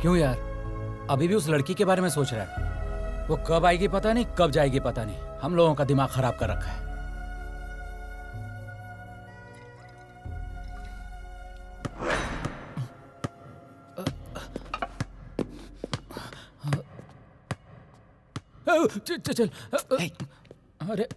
क्यों यार, अभी भी उस लड़की के बारे में सोच रहा है? वो कब आएगी पता नहीं, कब जाएगी पता नहीं। हम लोगों का दिमाग खराब कर रखा है। चल चल। अरे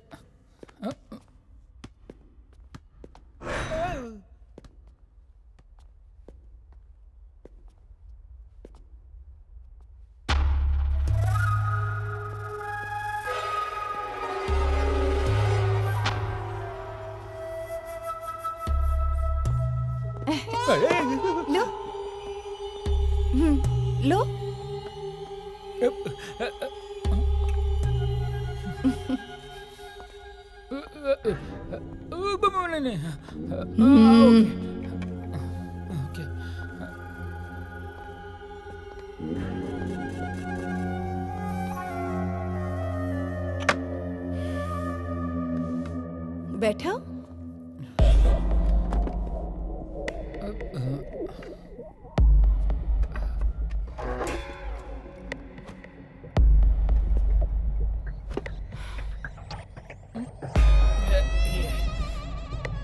लो। लो। बैठो।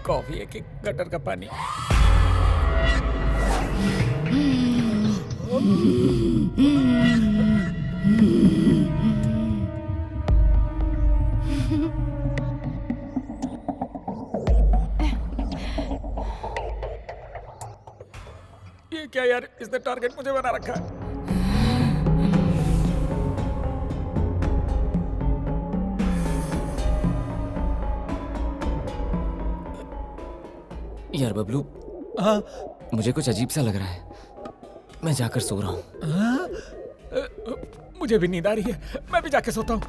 कॉफी है कि गटर का पानी? ये क्या यार, इसने टारगेट मुझे बना रखा है। यार बबलू, हाँ? मुझे कुछ अजीब सा लग रहा है, मैं जाकर सो रहा हूँ। हाँ? मुझे भी नींद आ रही है, मैं भी जाके सोता हूँ।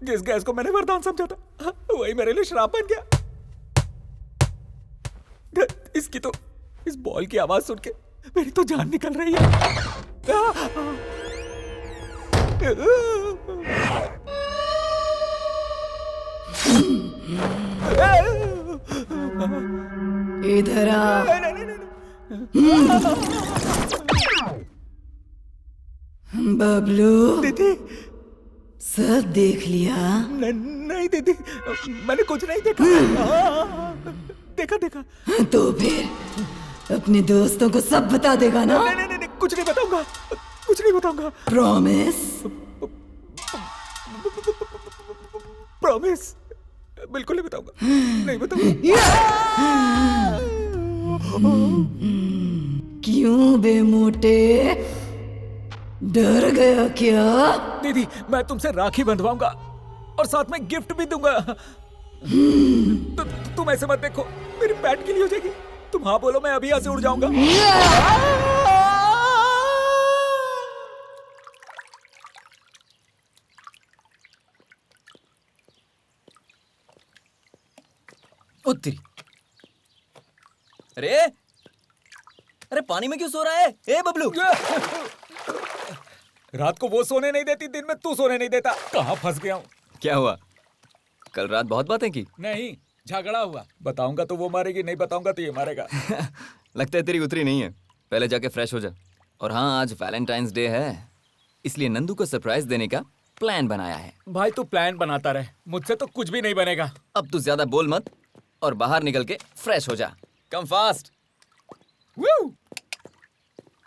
जिस गैस को मैंने वरदान समझा था वही मेरे लिए श्राप बन गया। इसकी तो इस बॉल की आवाज सुन के मेरी तो जान निकल रही है। इधर आ। बबलू दीदी सब देख लिया? नहीं दीदी, मैंने कुछ नहीं देखा। देखा तो फिर अपने दोस्तों को सब बता देगा ना? नहीं, कुछ नहीं बताऊंगा। प्रॉमिस? प्रॉमिस, बिल्कुल नहीं बताऊंगा। नहीं बताऊंगा। क्यों बे मोटे, डर गया क्या? दीदी मैं तुमसे राखी बंधवाऊंगा और साथ में गिफ्ट भी दूंगा। तुम ऐसे मत देखो, मेरी पैट के लिए हो जाएगी। तुम हाँ बोलो, मैं अभी यहाँ से उड़ जाऊंगा। उत्तरी। अरे पानी में क्यों सो रहा है? ए बबलू, रात को वो सोने नहीं देती, दिन में तू सोने नहीं देता। कहाँ फंस गया हूँ? क्या हुआ? कल रात बहुत बातें की। नहीं, झगड़ा हुआ। बताऊंगा तो वो मारेगी, नहीं बताऊंगा तो ये मारेगा। लगता है तेरी उतरी नहीं है। पहले जाके फ्रेश हो जा। और हाँ, आज वैलेंटाइंस डे है, इसलिए नंदू को सरप्राइज देने का प्लान बनाया है। भाई तू प्लान बनाता रहे, मुझसे तो कुछ भी नहीं बनेगा। अब तू ज्यादा बोल मत और बाहर निकल के फ्रेश हो जा। Come fast.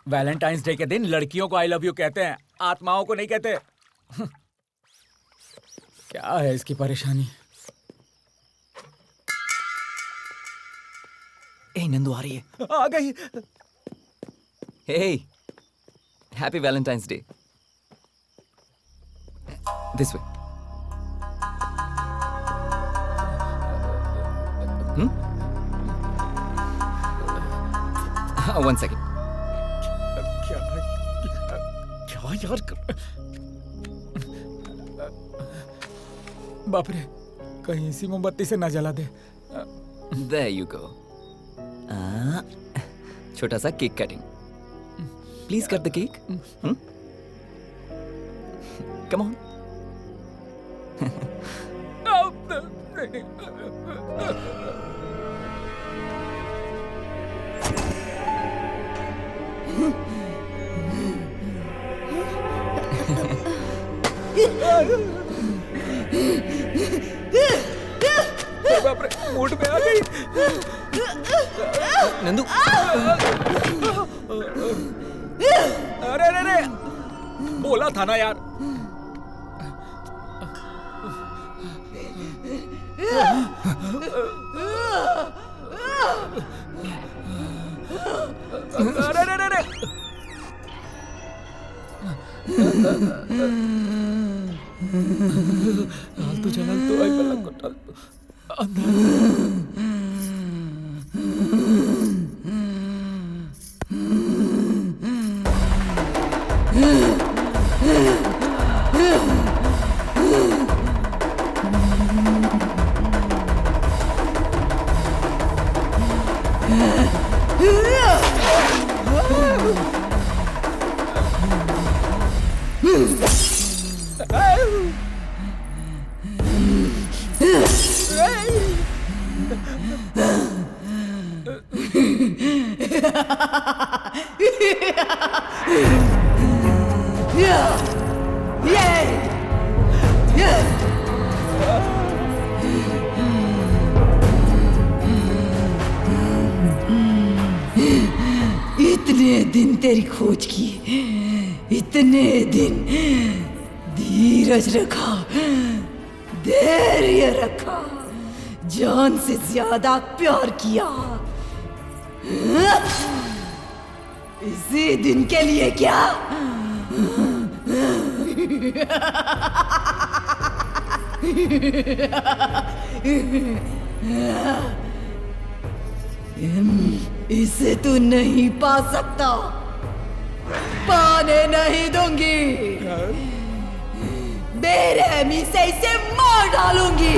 वैलेंटाइंस डे के दिन लड़कियों को आई लव यू कहते हैं, आत्माओं को नहीं कहते। क्या है इसकी परेशानी? ए नंदू आ रही है। आ गई। Hey, happy Valentine's day. This way. One second. क्या यार? बाप रे, कहीं इसी मोमबत्ती से ना जला दे। There you go. छोटा सा cake cutting. Please cut the cake. Come on. बाप रे, मूड में आ गई। नंदू, अरे बोला था ना यार। अरे हाल तो चला तो आई पलक को टाल अंदर। इतने दिन तेरी खोज की, इतने दिन धीरज रखा, धैर्य रखा, जान से ज्यादा प्यार किया। इसी दिन के लिए क्या? इसे तू नहीं पा सकता, पाने नहीं दूंगी, बेरहमी से इसे मार डालूंगी।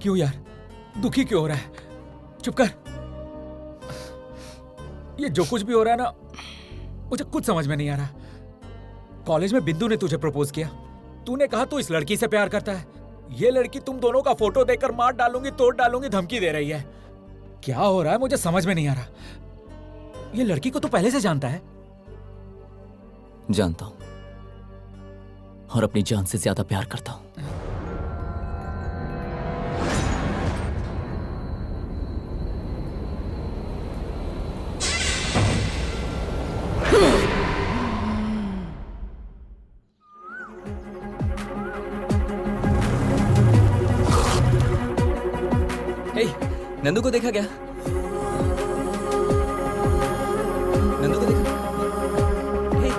क्यों यार, दुखी क्यों हो रहा है? चुप कर। ये जो कुछ भी हो रहा है ना, मुझे कुछ समझ में नहीं आ रहा। कॉलेज में बिंदु ने तुझे प्रपोज किया, तूने कहा तू इस लड़की से प्यार करता है। ये लड़की तुम दोनों का फोटो देखकर मार डालूंगी, तोड़ डालूंगी धमकी दे रही है। क्या हो रहा है मुझे समझ में नहीं आ रहा। ये लड़की को तू पहले से जानता है? जानता हूं, और अपनी जान से ज्यादा प्यार करता हूं। नंदू को देखा क्या? नंदू को देखा? हे।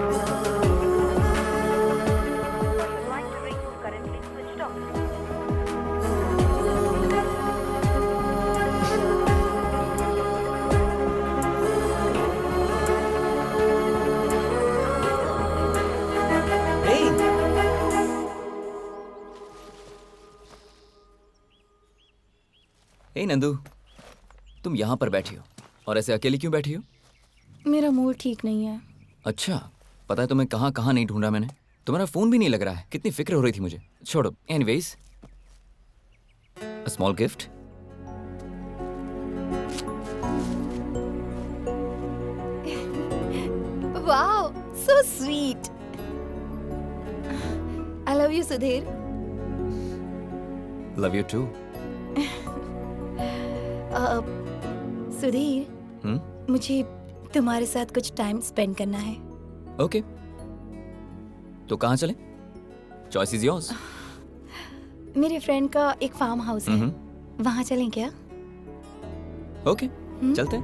Line to reach is currently switched off. हे नंदू, तुम यहाँ पर बैठी हो और ऐसे अकेली क्यों बैठी हो? मेरा मूड ठीक नहीं है। अच्छा, पता है तुम्हें कहाँ कहाँ नहीं ढूंढा मैंने। तुम्हारा फोन भी नहीं लग रहा है। कितनी फिक्र हो रही थी मुझे। छोड़ो, anyways, a small gift. Wow, so sweet. I love you Sudhir. Love you too. Sudhir, मुझे तुम्हारे साथ कुछ टाइम स्पेंड करना है। ओके, तो कहाँ चले? Choice is yours. मेरे फ्रेंड का एक फार्म हाउस है, वहाँ चलें क्या? ओके, चलते हैं।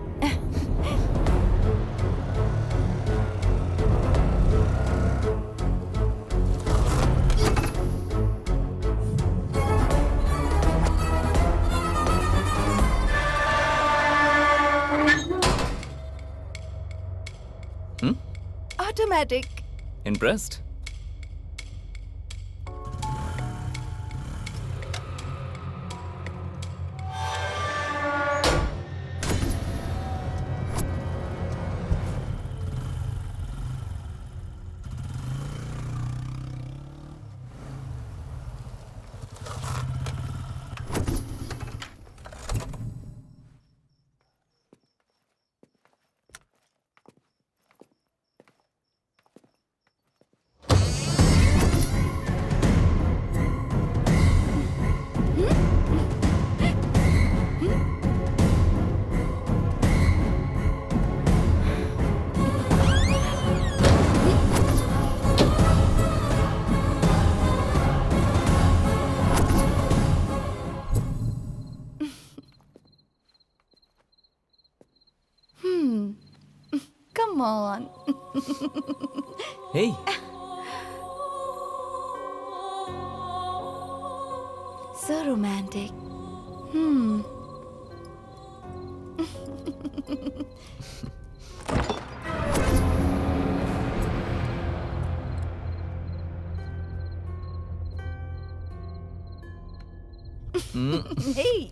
Automatic. Impressed? Come on. Hey. So romantic. Hey.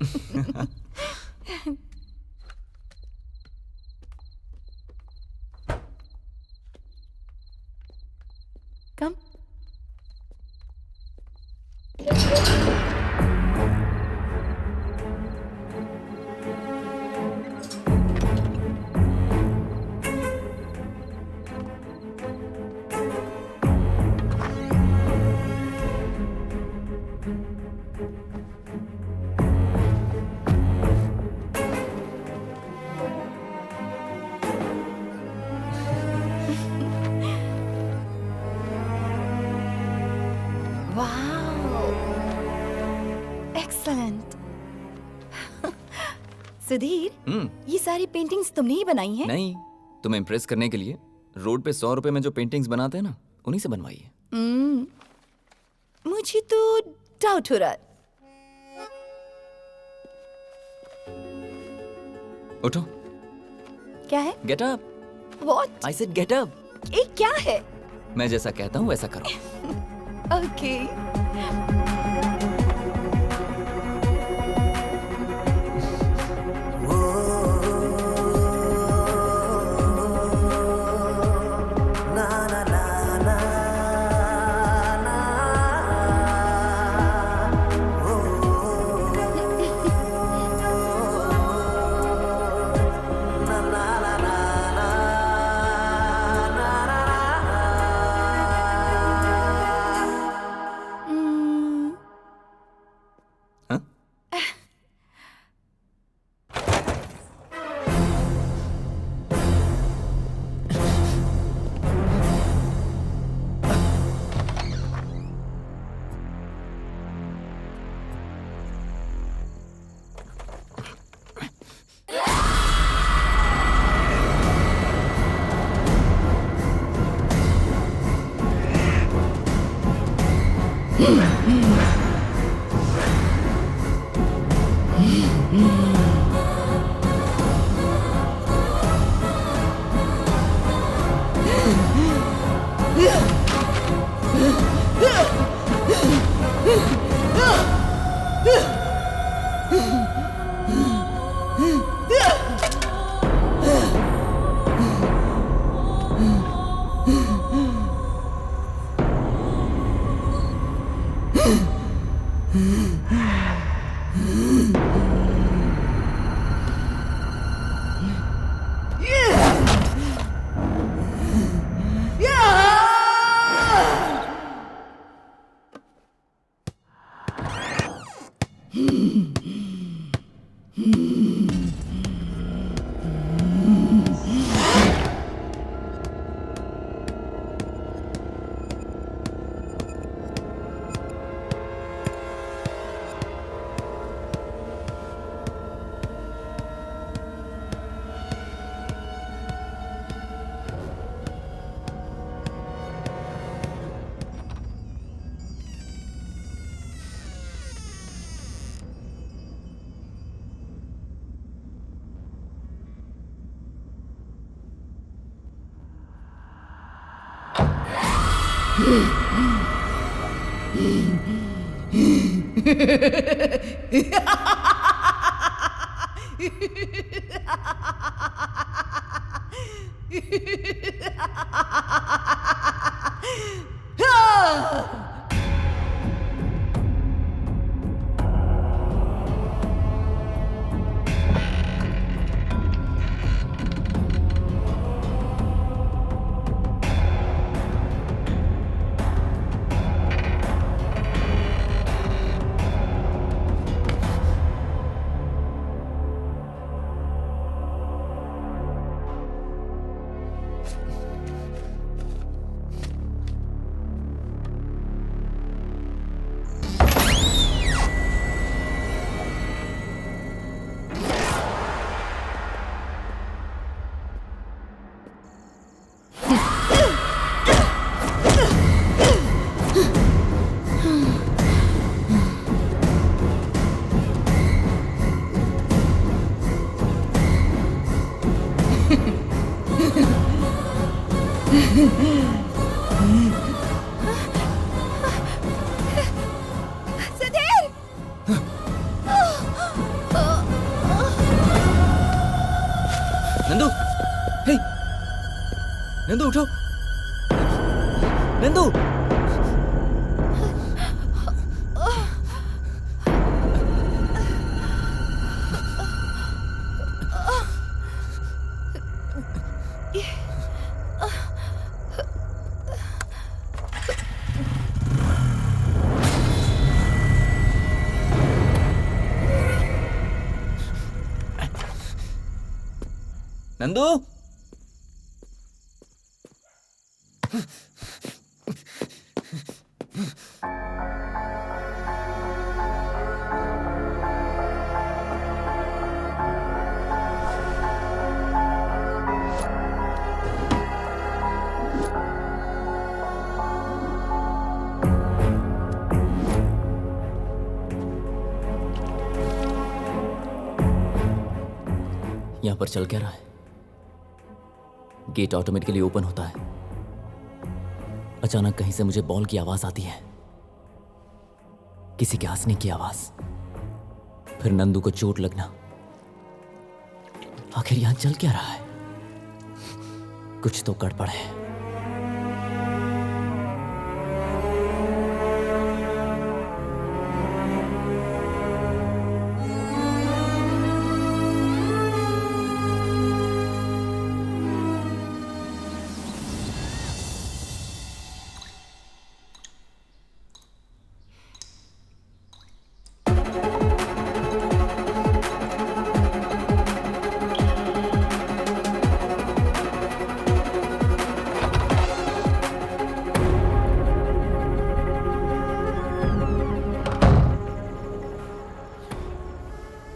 Come. Wow. Excellent. Sudhir, ये सारी पेंटिंग्स तुमने ही बनाई हैं? नहीं, तुम्हें इम्प्रेस करने के लिए रोड पे 100 रुपए में जो पेंटिंग्स बनाते हैं ना, उन्हीं से बनवाई है। मुझे तो डाउट हो रहा है। उठो। क्या है? Get up. What? I said get up. ये क्या है? मैं जैसा कहता हूँ वैसा करो। Okay. नंदू उठो। नंदू नंदू यहां पर चल क्या रहा है? गेट ऑटोमेटिकली ओपन होता है। अचानक कहीं से मुझे बॉल की आवाज आती है, किसी के हंसने की आवाज, फिर नंदू को चोट लगना। आखिर यहां चल क्या रहा है? कुछ तो गड़बड़ है।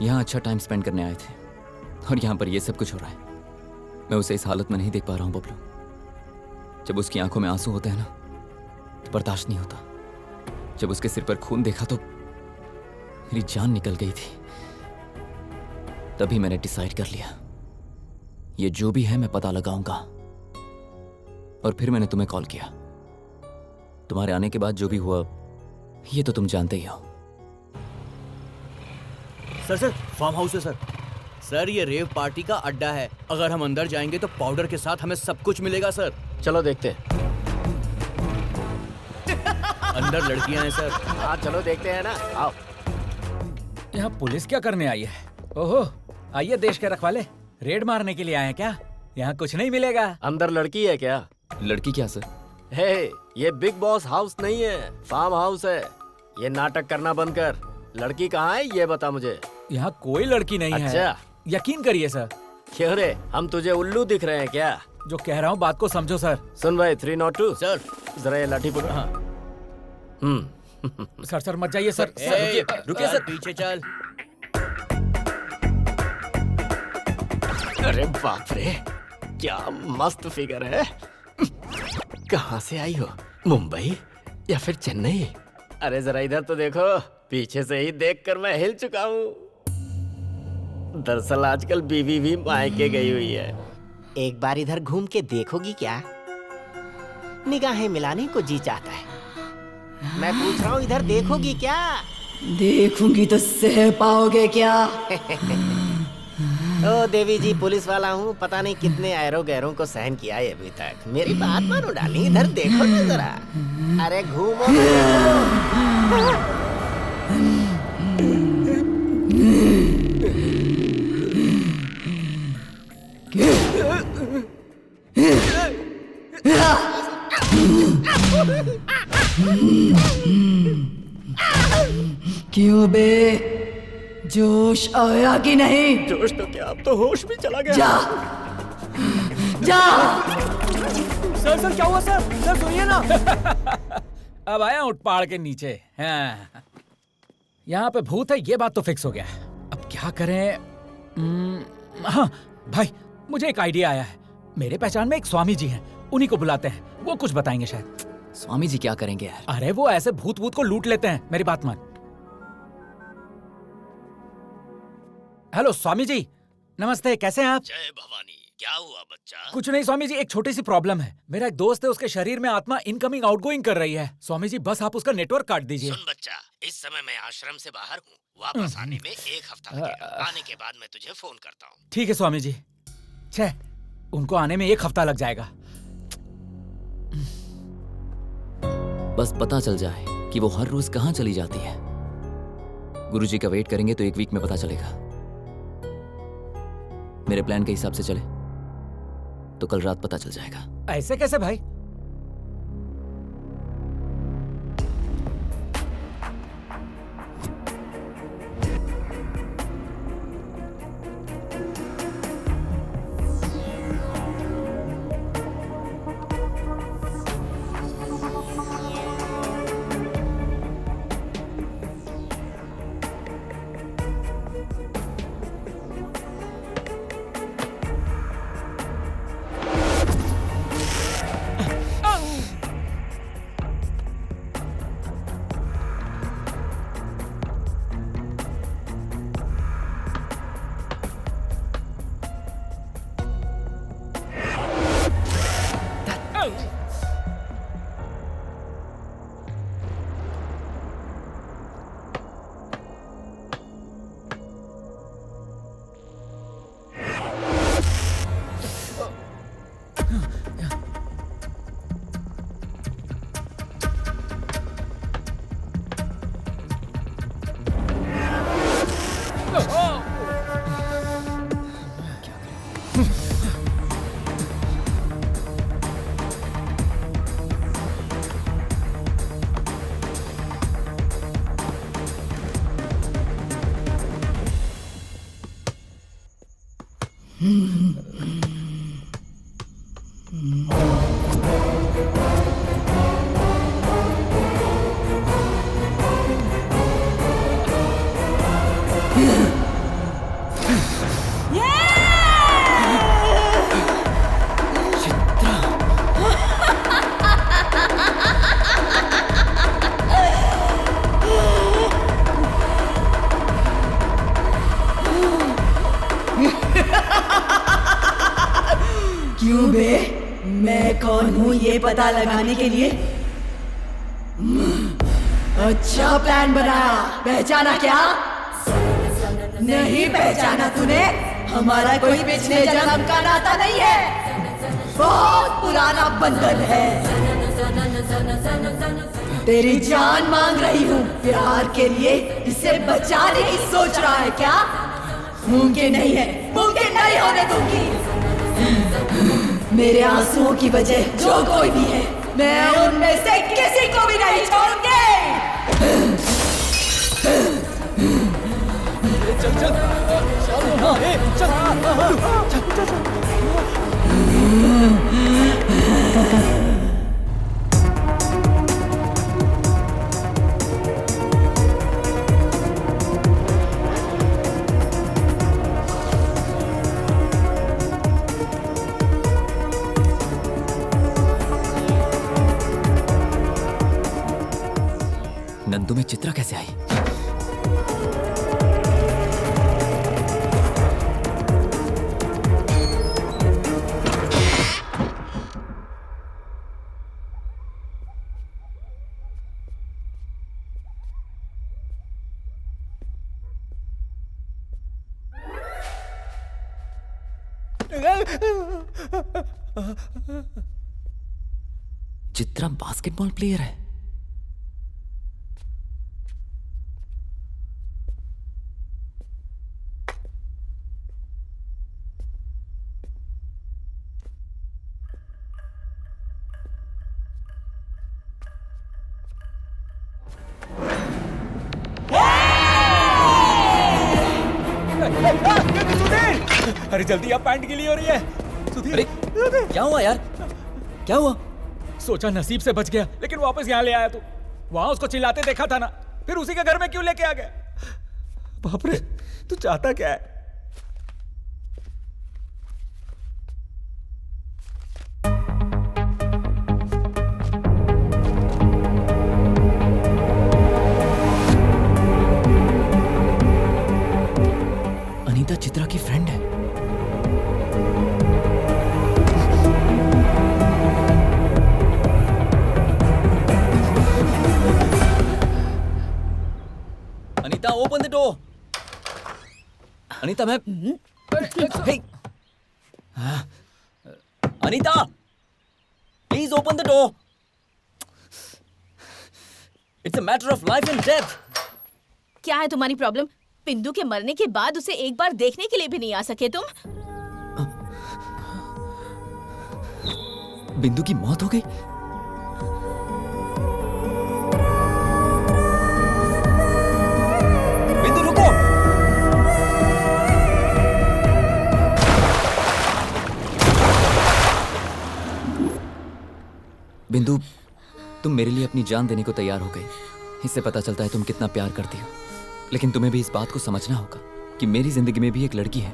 यहाँ अच्छा टाइम स्पेंड करने आए थे और यहाँ पर ये सब कुछ हो रहा है। मैं उसे इस हालत में नहीं देख पा रहा हूँ बबलू। जब उसकी आंखों में आंसू होते हैं ना तो बर्दाश्त नहीं होता। जब उसके सिर पर खून देखा तो मेरी जान निकल गई थी। तभी मैंने डिसाइड कर लिया, ये जो भी है मैं पता लगाऊंगा। और फिर मैंने तुम्हें कॉल किया। तुम्हारे आने के बाद जो भी हुआ ये तो तुम जानते ही हो। सर फार्म हाउस है सर। सर ये रेव पार्टी का अड्डा है। अगर हम अंदर जाएंगे तो पाउडर के साथ हमें सब कुछ मिलेगा सर। चलो देखते हैं। अंदर लड़कियां हैं सर। हाँ चलो देखते हैं ना, आओ। यहाँ पुलिस क्या करने आई है? ओहो, आइए देश के रखवाले, रेड मारने के लिए आए हैं क्या? यहाँ कुछ नहीं मिलेगा। अंदर लड़की है क्या? लड़की क्या सर? हे, ये बिग बॉस हाउस नहीं है, फार्म हाउस है। ये नाटक करना बंद कर। लड़की कहाँ है ये बता मुझे। यहाँ कोई लड़की नहीं है। अच्छा, यकीन करिए सर। क्यों रे, हम तुझे उल्लू दिख रहे हैं क्या? जो कह रहा हूँ बात को समझो सर। सुन भाई 302 सर, जरा ये लाठी पकड़। हाँ। सर मत जाइए सर। रुकिए सर, पीछे चल। अरे बाप रे, क्या मस्त फिगर है। कहाँ से आई हो, मुंबई या फिर चेन्नई? अरे जरा इधर तो देखो, पीछे से ही देखकर मैं हिल चुका हूँ। दरअसल आजकल बीवी भी मायके गई हुई है। एक बार इधर घूम के देखोगी क्या? निगाहें मिलाने को जी चाहता है। मैं पूछ रहा हूँ इधर देखोगी क्या? देखूंगी तो सह पाओगे क्या? ओ देवी जी, पुलिस वाला हूँ, पता नहीं कितने ऐरो गैरों को सहन किया है अभी तक। मेरी बात मानो डाली, इधर देखो ना जरा। अरे घूमो क्यों बे, जोश आया कि नहीं? जोश तो क्या, अब तो होश भी चला गया। जा जा। सर क्या हुआ सर? सर सुनिए ना। अब आया उठ पहाड़ के नीचे। हाँ। यहाँ पे भूत है ये बात तो फिक्स हो गया। अब क्या करें? हाँ भाई, मुझे एक आइडिया आया है। मेरे पहचान में एक स्वामी जी हैं, उन्हीं को बुलाते हैं, वो कुछ बताएंगे शायद। स्वामी जी क्या करेंगे यार? अरे वो ऐसे भूत भूत को लूट लेते हैं, मेरी बात मान। हेलो स्वामी जी, नमस्ते, कैसे हैं आप? जय भवानी, क्या हुआ बच्चा? कुछ नहीं स्वामी जी, एक छोटी सी प्रॉब्लम है। मेरा एक दोस्त है, उसके शरीर में आत्मा इनकमिंग आउटगोइंग कर रही है। स्वामी जी बस आप उसका नेटवर्क काट दीजिए। सुन बच्चा, इस समय मैं आश्रम से बाहर हूँ, वापस आने में 1 हफ्ता लगेगा। आने के बाद मैं तुझे फोन करता हूँ। ठीक है स्वामी जी। छे, उनको आने में 1 हफ्ता लग जाएगा। बस पता चल जाए कि वो हर रोज कहाँ चली जाती है। गुरुजी का वेट करेंगे तो 1 वीक में पता चलेगा। मेरे प्लान के हिसाब से चले तो कल रात पता चल जाएगा। ऐसे कैसे भाई? क्यों बे? मैं कौन हूँ ये पता लगाने के लिए? अच्छा प्लान बनाया। पहचाना क्या? नहीं पहचाना तूने? हमारा कोई पिछले जन्म का नाता नहीं है, बहुत पुराना बंधन है। तेरी जान मांग रही हूँ प्यार के लिए। इसे बचाने की सोच रहा है क्या? मुमकिन नहीं है, मुमकिन नहीं होने दूंगी। मेरे आंसुओं की वजह जो कोई भी है, मैं उनमें से किसी को भी नहीं छोड़ूंगी। चल चल नंदू में चित्रा कैसे आई? चित्रा बास्केटबॉल प्लेयर है। अरे जल्दी, आप पैंट गीली हो रही है। सुधीर, अरे क्या हुआ यार? क्या हुआ? सोचा नसीब से बच गया, लेकिन वापस यहाँ ले आया तू। वहां उसको चिल्लाते देखा था ना, फिर उसी के घर में क्यों लेके आ गया? बाप रे, तू चाहता क्या है? अनीता चित्रा की फ्रेंड है। Anita, open the door. Anita, मैं hey! Anita, please open the door. It's a matter of life and death. क्या है तुम्हारी प्रॉब्लम? बिंदु के मरने के बाद उसे एक बार देखने के लिए भी नहीं आ सके तुम? बिंदु की मौत हो गई? बिंदु रुको! बिंदु, तुम मेरे लिए अपनी जान देने को तैयार हो गई। इससे पता चलता है तुम कितना प्यार करती हो। लेकिन तुम्हें भी इस बात को समझना होगा कि मेरी जिंदगी में भी एक लड़की है।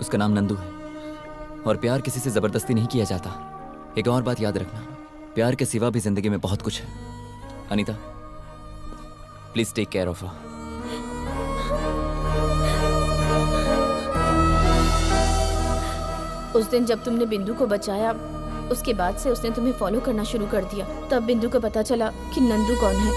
उसका नाम नंदू है। और प्यार किसी से जबरदस्ती नहीं किया जाता। एक और बात याद रखना, प्यार के सिवा भी जिंदगी में बहुत कुछ है। Anita, please take care of her. उस दिन जब तुमने बिंदु को बचाया, उसके बाद से उसने तुम्हें फॉलो करना शुरू कर दिया। तब बिंदु को पता चला कि नंदू कौन है।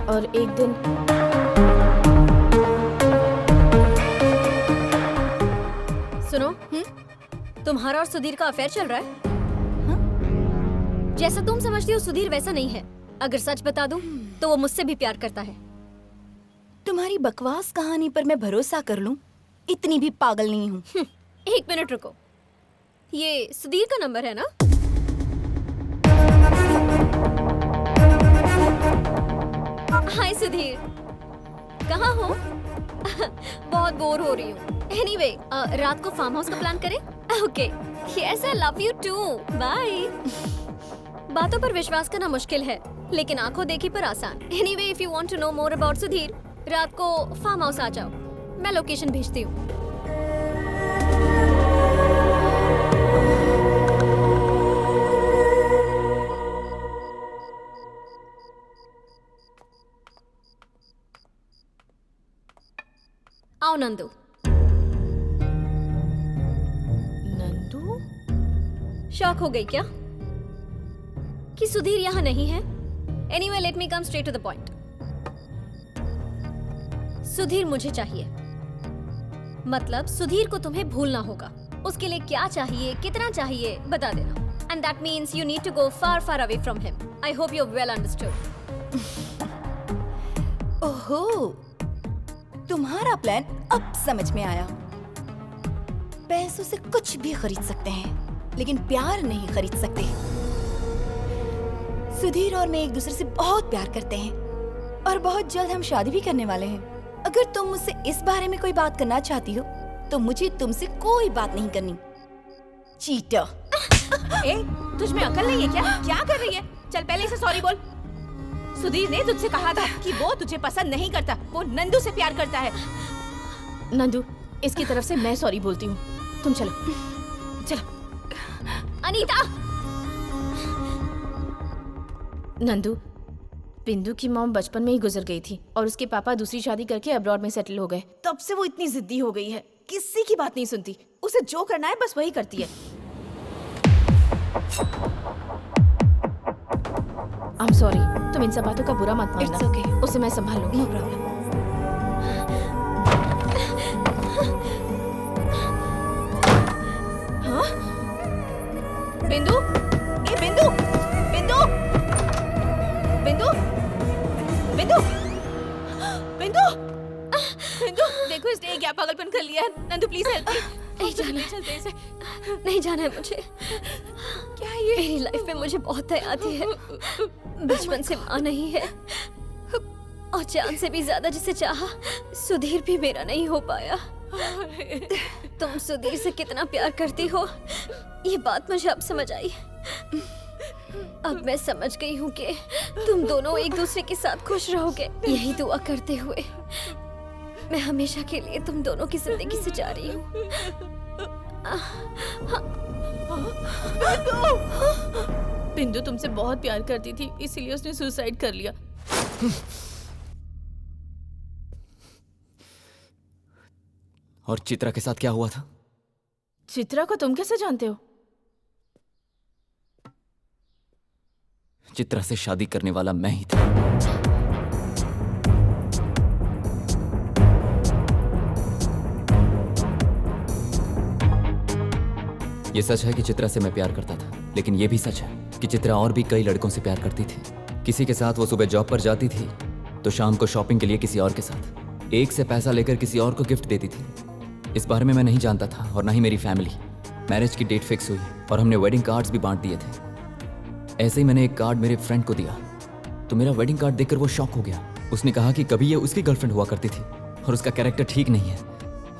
और एक दिन सुनो, तुम्हारा और सुधीर का अफेयर चल रहा है? जैसा तुम समझती हो सुधीर वैसा नहीं है। अगर सच बता दूं तो वो मुझसे भी प्यार करता है। तुम्हारी बकवास कहानी पर मैं भरोसा कर लूं? इतनी भी पागल नहीं हूँ। एक मिनट रुको, ये सुधीर का नंबर है ना? हाय सुधीर, कहाँ हो? बहुत बोर हो रही हूँ। एनीवे, रात को फार्म हाउस का प्लान करें? Okay, yes I love you too, bye. बातों पर विश्वास करना मुश्किल है, लेकिन आंखों देखी पर आसान। Anyway, if you want to know more about Sudhir, रात को फार्म हाउस आ जाओ। मैं लोकेशन भेजती हूँ। आओ नंदू। नंदू? शॉक हो गई क्या कि सुधीर यहाँ नहीं है? Anyway, let me come straight to the point. Sudhir मुझे चाहिए, मतलब सुधीर को तुम्हें भूलना होगा। उसके लिए क्या चाहिए, कितना चाहिए, बता देना। And that means you need to go far far away from him. I hope you well understood. ओहो, तुम्हारा प्लान अब समझ में आया। पैसों से कुछ भी खरीद सकते हैं, लेकिन प्यार नहीं खरीद सकते। सुधीर और मैं एक दूसरे से बहुत प्यार करते हैं और बहुत जल्द हम शादी भी करने वाले हैं। अगर तुम मुझसे इस बारे में कोई बात करना चाहती हो तो मुझे तुमसे कोई बात नहीं करनी। चीटर। ए, तुझ में अकल नहीं है क्या? क्या कर रही है? चल पहले इसे सॉरी बोल। सुधीर ने तुझसे कहा था कि वो तुझे पसंद नहीं करता, वो नंदू से प्यार करता है। नंदू, इसकी तरफ से मैं सॉरी बोलती हूँ। तुम चलो, चलो। अनीता! नंदू, बिंदु की मॉम बचपन में ही गुजर गई थी और उसके पापा दूसरी शादी करके अब्रॉड में सेटल हो गए। तब से वो इतनी जिद्दी हो गई है, किसी की बात नहीं सुनती। उसे जो करना है बस वही करती है। I'm sorry, तुम इन सब बातों का बुरा मत मानना। It's okay. उसे मैं संभाल लूंगी। No problem. हाँ? बिंदु? ए बिंदु! बिंदु! बिंदु! बिंदु! बिंदु! बिंदु, देखो इसने क्या पागलपन कर लिया है। Nandu please help me. नहीं जाना, चलते इसे। नहीं जाना है मुझे। क्या ये? मेरी लाइफ में मुझे बहुत दया आती है। बचपन से माँ नहीं है और जान से भी ज्यादा जिसे चाहा, सुधीर भी मेरा नहीं हो पाया। तुम सुधीर से कितना प्यार करती हो, ये बात मुझे अब समझ आई। अब मैं समझ गई हूँ कि तुम दोनों एक दूसरे के साथ खुश रहोगे। यही दुआ करते हुए मैं हमेशा के लिए तुम दोनों की जिंदगी से जा रही हूँ। बिंदु तुमसे बहुत प्यार करती थी, इसीलिए उसने सुसाइड कर लिया। और चित्रा के साथ क्या हुआ था? चित्रा को तुम कैसे जानते हो? चित्रा से शादी करने वाला मैं ही था। ये सच है कि चित्रा से मैं प्यार करता था, लेकिन ये भी सच है कि चित्रा और भी कई लड़कों से प्यार करती थी। किसी के साथ वो सुबह जॉब पर जाती थी तो शाम को शॉपिंग के लिए किसी और के साथ, एक से पैसा लेकर किसी और को गिफ्ट देती थी। इस बारे में मैं नहीं जानता था और ना ही मेरी फैमिली। मैरिज की डेट फिक्स हुई और हमने वेडिंग कार्ड्स भी बांट दिए थे। ऐसे ही मैंने एक कार्ड मेरे फ्रेंड को दिया तो मेरा वेडिंग कार्ड देखकर वो शॉक हो गया। उसने कहा कि कभी ये उसकी गर्लफ्रेंड हुआ करती थी और उसका कैरेक्टर ठीक नहीं है।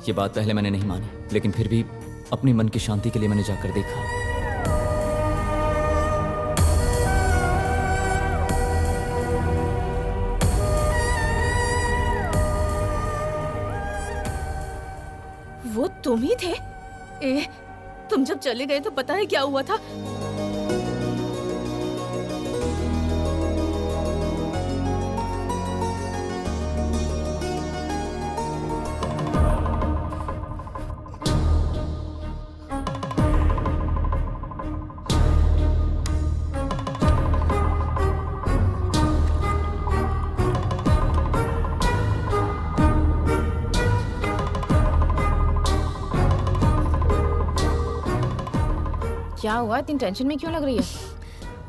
ये बात पहले मैंने नहीं मानी, लेकिन फिर भी अपने मन की शांति के लिए मैंने जाकर देखा। वो तुम ही थे? तुम जब चले गए तो पता है क्या हुआ था? क्या हुआ? इतनी टेंशन में क्यों लग रही है?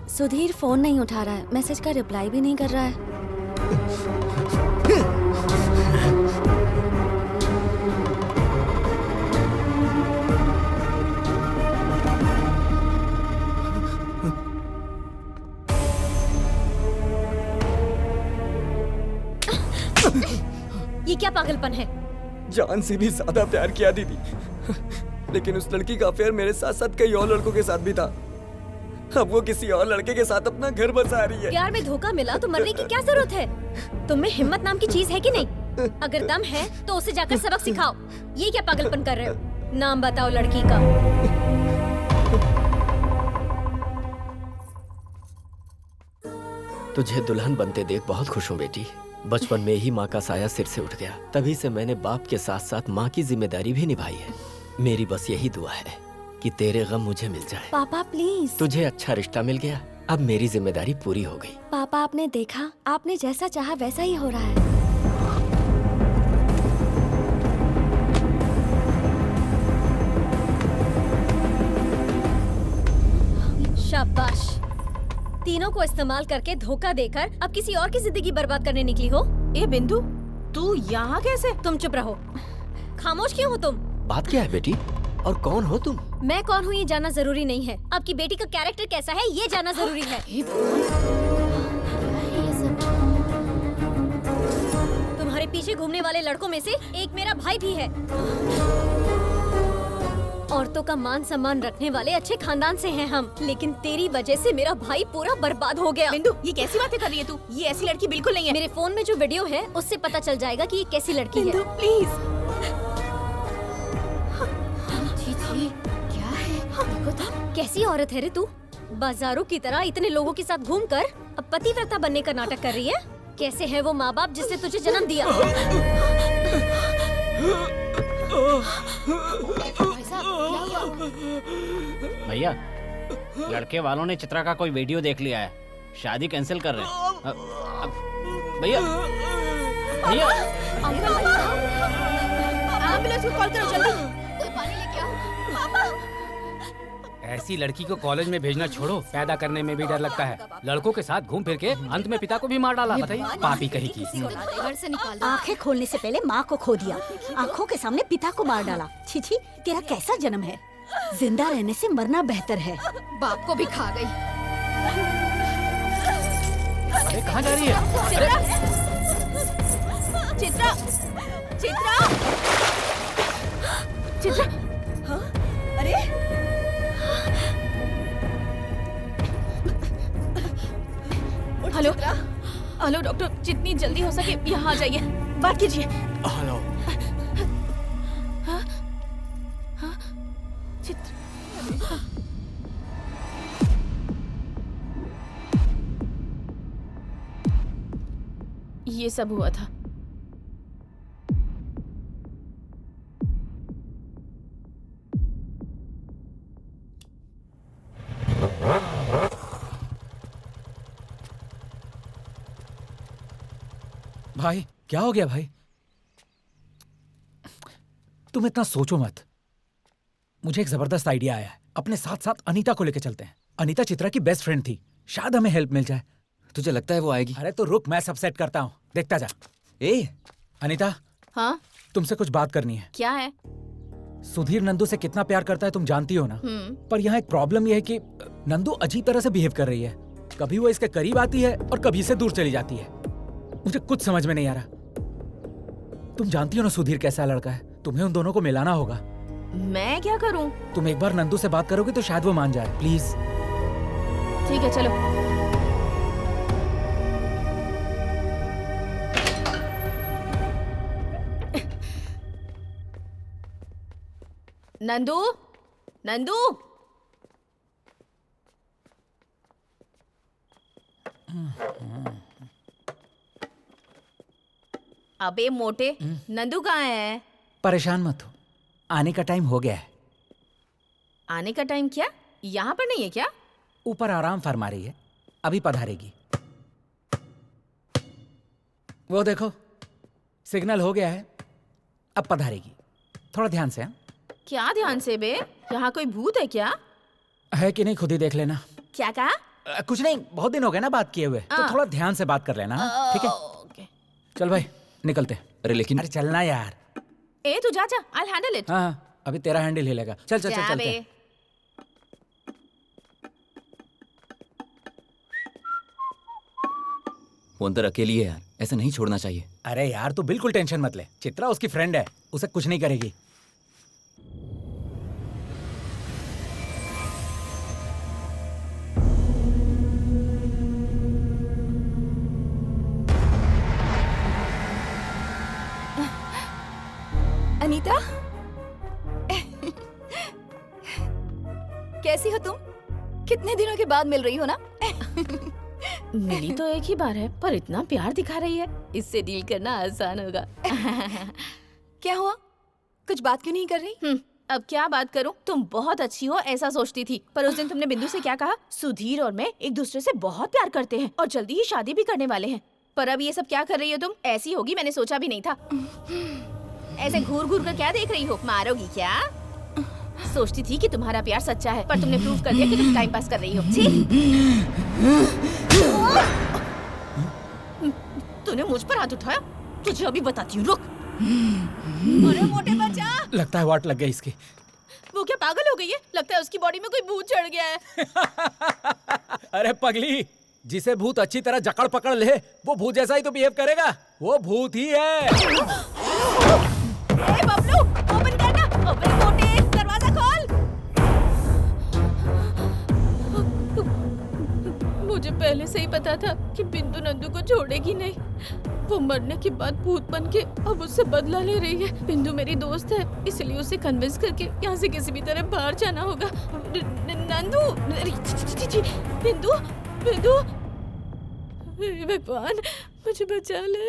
सुधीर फोन नहीं उठा रहा है, मैसेज का रिप्लाई भी नहीं कर रहा है। ये क्या पागलपन है? जान से भी ज्यादा प्यार किया दीदी, लेकिन उस लड़की का अफेयर मेरे साथ साथ कई और लड़कों के साथ भी था। अब वो किसी और लड़के के साथ अपना घर बसा रही है। प्यार में धोखा मिला तो मरने की क्या जरूरत है? तुम में हिम्मत नाम की चीज है कि नहीं? अगर दम है तो उसे जाकर सबक सिखाओ। ये क्या पागलपन कर रहे हो? नाम बताओ लड़की का। तुझे दुल्हन बनते देख बहुत खुश हूँ बेटी। बचपन में ही माँ का साया सिर से उठ गया, तभी से मैंने बाप के साथ साथ माँ की जिम्मेदारी भी निभाई है। मेरी बस यही दुआ है कि तेरे गम मुझे मिल जाए। पापा प्लीज। तुझे अच्छा रिश्ता मिल गया, अब मेरी जिम्मेदारी पूरी हो गई। पापा आपने देखा, आपने जैसा चाहा वैसा ही हो रहा है। शाबाश। तीनों को इस्तेमाल करके धोखा देकर अब किसी और की जिंदगी बर्बाद करने निकली हो। ए बिंदु, तू यहाँ कैसे? तुम चुप रहो। खामोश क्यों हो तुम? बात क्या है बेटी, और कौन हो तुम? मैं कौन हूँ ये जानना जरूरी नहीं है, आपकी बेटी का कैरेक्टर कैसा है ये जानना जरूरी है। तुम्हारे पीछे घूमने वाले लड़कों में से एक मेरा भाई भी है। औरतों का मान सम्मान रखने वाले अच्छे खानदान से हैं हम, लेकिन तेरी वजह से मेरा भाई पूरा बर्बाद हो गया। बिंदु, ये कैसी बातें कर रही है तू? ये ऐसी लड़की बिल्कुल नहीं है। मेरे फोन में जो वीडियो है उससे पता चल जाएगा कि ये कैसी लड़की बिंदु, है। प्लीज। क्या है? देखो तो कैसी औरत है रे तू। बाजारों की तरह इतने लोगों के साथ घूमकर अब पतिव्रता बनने का नाटक कर रही है। कैसे है वो माँ बाप जिसने तुझे जन्म दिया? भैया, लड़के वालों ने चित्रा का कोई वीडियो देख लिया है, शादी कैंसिल कर रहे हैं। भैया भैया, एम्बुलेंस को कॉल करो जल्दी। कोई पानी लेके आओ। ऐसी लड़की को कॉलेज में भेजना छोड़ो, पैदा करने में भी डर लगता है। लड़कों के साथ घूम फिर के अंत में पिता को भी मार डाला। बताइए, पापी कहीं की। घर से निकाल दो। आंखें खोलने से पहले माँ को खो दिया, आंखों के सामने पिता को मार डाला। छी छी, तेरा कैसा जन्म है? जिंदा रहने से मरना बेहतर है। बाप को भी खा गई। अरे कहाँ जा रही है? चित्रा, चित्रा, चित्रा। हाँ? अरे हेलो हेलो डॉक्टर, जितनी जल्दी हो सके यहाँ आ जाइए। बात कीजिए। हेलो। हाँ? हाँ? चित्रा। ये सब हुआ था। भाई क्या हो गया भाई? तुम इतना सोचो मत। मुझे एक जबरदस्त आइडिया आया है। अपने साथ साथ अनीता को लेके चलते हैं। अनीता चित्रा की बेस्ट फ्रेंड थी, शायद हमें हेल्प मिल जाए। तुझे लगता है वो आएगी? अरे तो रुक, मैं सब सेट करता हूँ, देखता जा। ए अनीता, हाँ तुमसे कुछ बात करनी है। क्या है? सुधीर नंदू से कितना प्यार करता है तुम जानती हो ना। पर यहाँ एक प्रॉब्लम यह है कि नंदू अजीब तरह से बिहेव कर रही है। कभी वो इसके करीब आती है और कभी इससे दूर चली जाती है। मुझे कुछ समझ में नहीं आ रहा। तुम जानती हो ना सुधीर कैसा लड़का है, तुम्हें उन दोनों को मिलाना होगा। मैं क्या करूं? तुम एक बार नंदू से बात करोगे तो शायद वो मान जाए, प्लीज। ठीक है चलो। नंदू, नंदू, अबे मोटे, नंदू कहाँ है? परेशान मत हो, आने का टाइम हो गया है। आने का टाइम क्या? यहाँ पर नहीं है क्या? ऊपर आराम फरमा रही है, अभी पधारेगी। वो देखो सिग्नल हो गया है, अब पधारेगी। थोड़ा ध्यान से। क्या ध्यान से बे? यहाँ कोई भूत है क्या? है कि नहीं खुद ही देख लेना। क्या कहा? कुछ नहीं, बहुत दिन हो गए ना बात किए हुए, तो थोड़ा ध्यान से बात कर लेना। ठीक है चल भाई निकलते। अरे लेकिन अरे चलना यार। ए तू जा, I'll handle it। हाँ अभी तेरा हैंडल हिलेगा। चल चल चल जा चलते बे। हैं। वो अंदर अकेली है यार, ऐसे नहीं छोड़ना चाहिए। अरे यार तू बिल्कुल टेंशन मत ले, चित्रा उसकी फ्रेंड है, उसे कुछ नहीं करेगी। अनीता कैसी हो तुम? कितने दिनों के बाद मिल रही हो ना। मिली तो एक ही बार है, पर इतना प्यार दिखा रही है, इससे डील करना आसान होगा। क्या हुआ, कुछ बात क्यों नहीं कर रही? अब क्या बात करूं? तुम बहुत अच्छी हो ऐसा सोचती थी, पर उस दिन तुमने बिंदु से क्या कहा? सुधीर और मैं एक दूसरे से बहुत प्यार करते हैं और जल्दी ही शादी भी करने वाले हैं। पर अब ये सब क्या कर रही हो तुम? ऐसी होगी मैंने सोचा भी नहीं था। ऐसे घूर घूर कर क्या देख रही हो? मारोगी क्या? सोचती थी कि तुम्हारा प्यार सच्चा है, पर तुमने प्रूव कर दिया कि तुम टाइम पास कर रही हो। तूने मुझ पर हाथ उठाया, तुझे अभी बताती हूँ, रुक। अरे मोटे बच्चा, लगता है वाट लग गई इसकी। वो क्या पागल हो गई है? लगता है उसकी बॉडी में कोई भूत चढ़ गया है। अरे पगली, जिसे भूत अच्छी तरह जकड़ पकड़ ले वो भूत जैसा ही तो बिहेव करेगा। वो भूत ही है। ए बबलू, ओपन करना। अबे मोटे, दरवाजा खोल। मुझे पहले से ही पता था कि बिंदु नंदू को छोड़ेगी नहीं। वो मरने के बाद भूत बन के अब उससे बदला ले रही है। बिंदु मेरी दोस्त है, इसलिए उसे कन्विंस करके यहाँ से किसी भी तरह बाहर जाना होगा। नंदू, बिंदु, बिंदु, भगवान मुझे बचा ले।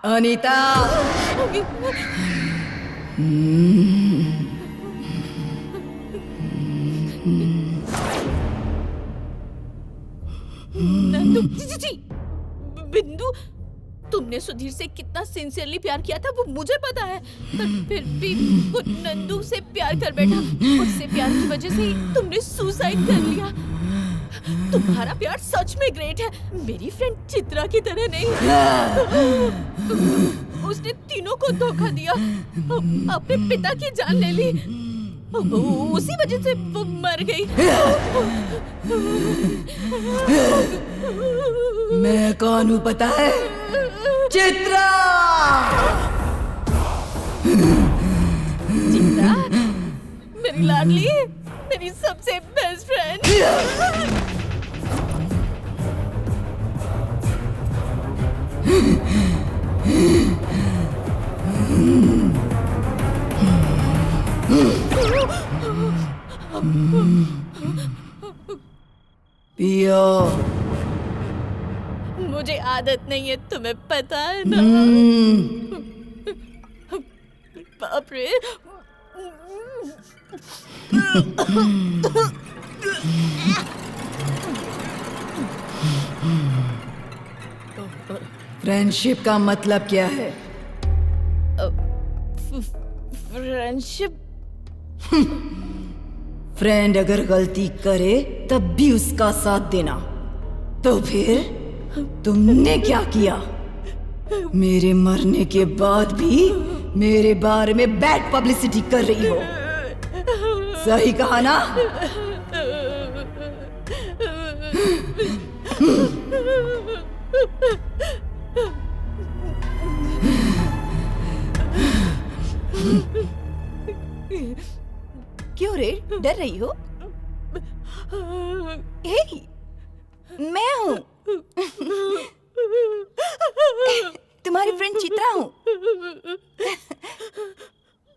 अनीता, नंदू, जी, बिंदु, तुमने सुधीर से कितना सिंसियरली प्यार किया था वो मुझे पता है, पर फिर भी वो नंदू से प्यार कर बैठा। उससे प्यार की वजह से ही तुमने सुसाइड कर लिया। तुम्हारा प्यार सच में ग्रेट है, मेरी फ्रेंड चित्रा की तरह नहीं। उसने तीनों को धोखा दिया, अपने पिता की जान ले ली, उसी वजह से वो मर गई। मैं कौन हूँ पता है? चित्रा! चित्रा, मेरी लाडली, मेरी सबसे बेस्ट फ्रेंड। पियो। मुझे आदत नहीं है, तुम्हें पता है ना। बाप रे। फ्रेंडशिप का मतलब क्या है? फ्रेंडशिप। फ्रेंड अगर गलती करे तब भी उसका साथ देना। तो फिर तुमने क्या किया? मेरे मरने के बाद भी मेरे बारे में बैड पब्लिसिटी कर रही हो। सही कहा ना? क्यों रे, डर रही हो? हे, मैं हूँ। तुम्हारी फ्रेंड चित्रा हूँ।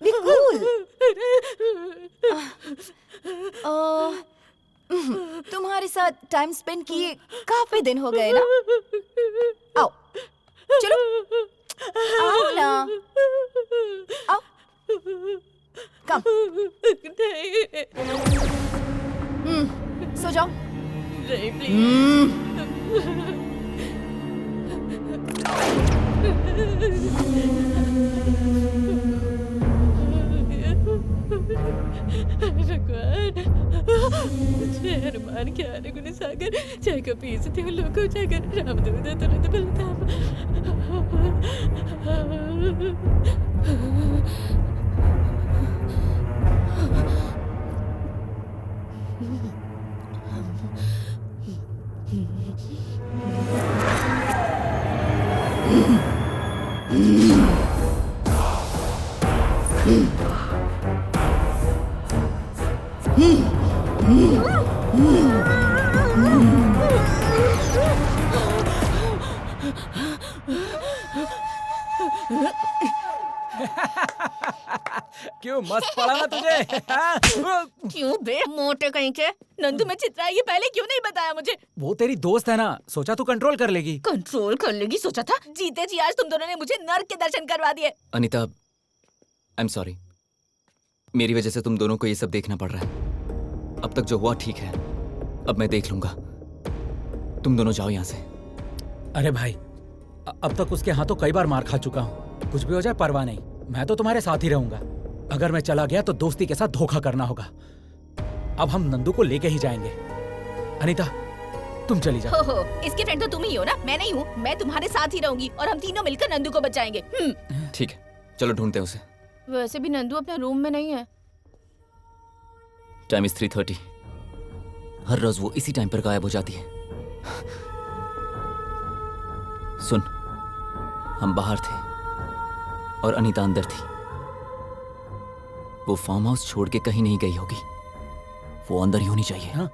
Be cool. तुम्हारे साथ टाइम स्पेंड किए काफी दिन हो गए ना। आओ, चलो, आओ ना, आओ, कम। सो जाओ। नहीं, प्लीज। भगवान, मुझे हनुमान ज्ञान गुण सागर जय कपीस तिहु लोको जागर रामदूत तुरंत बलधाम। क्यों मस्त पड़ा ना तुझे? क्यों बे मोटे कहीं के? नंदू में चित्रा ये पहले क्यों नहीं बताया मुझे? वो तेरी दोस्त है ना, सोचा तू कंट्रोल कर लेगी। कंट्रोल कर लेगी सोचा था? जीते जी आज तुम दोनों ने मुझे नर्क के दर्शन करवा दिए। Anita, I am sorry. मेरी वजह से तुम दोनों को ये सब देखना पड़ रहा है। अब तक जो हुआ ठीक है, अब मैं देख लूंगा। तुम दोनों जाओ यहाँ से। अरे भाई, अब तक उसके हाथों कई बार मार खा चुका हूँ। कुछ भी हो जाए परवाह नहीं, मैं तो तुम्हारे साथ ही रहूंगा। अगर मैं चला गया तो दोस्ती के साथ धोखा करना होगा। अब हम नंदू को लेके ही जाएंगे। अनीता, तुम चली जाओ। हो, इसके फ्रेंड तो तुम ही हो ना, मैं नहीं हूँ। मैं तुम्हारे साथ ही रहूंगी और हम तीनों मिलकर नंदू को बचाएंगे। ठीक है, चलो ढूंढते हैं उसे। वैसे भी नंदू अपने रूम में नहीं है। Time is 3:30। हर रोज वो इसी टाइम पर गायब हो जाती है। सुन, हम बाहर थे और अनीता अंदर थी। वो फार्म हाउस छोड़ के कहीं नहीं गई होगी। वो अंदर ही होनी चाहिए। हाँ?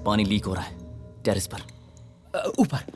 पानी लीक हो रहा है टेरेस पर। ऊपर।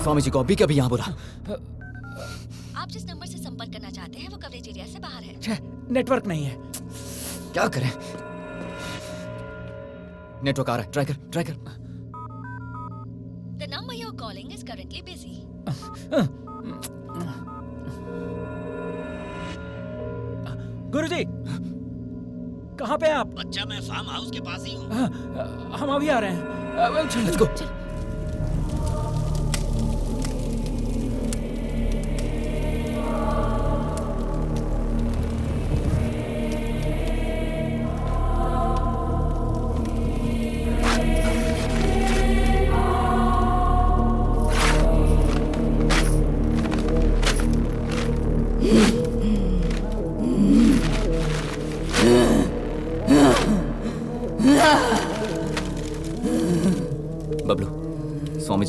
स्वामी जी को अभी कभी यहाँ बुला। आप जिस नंबर से संपर्क करना चाहते हैं वो कवरेज एरिया से बाहर है। नेटवर्क नहीं है। क्या करें? नेटवर्क आ रहा है, ट्राई कर, ट्राई कर। The number you're calling is currently busy. गुरुजी, कहाँ पे हैं आप? बच्चा, मैं फार्म हाउस के पास ही हूँ। हम अभी आ रहे हैं। Let's go.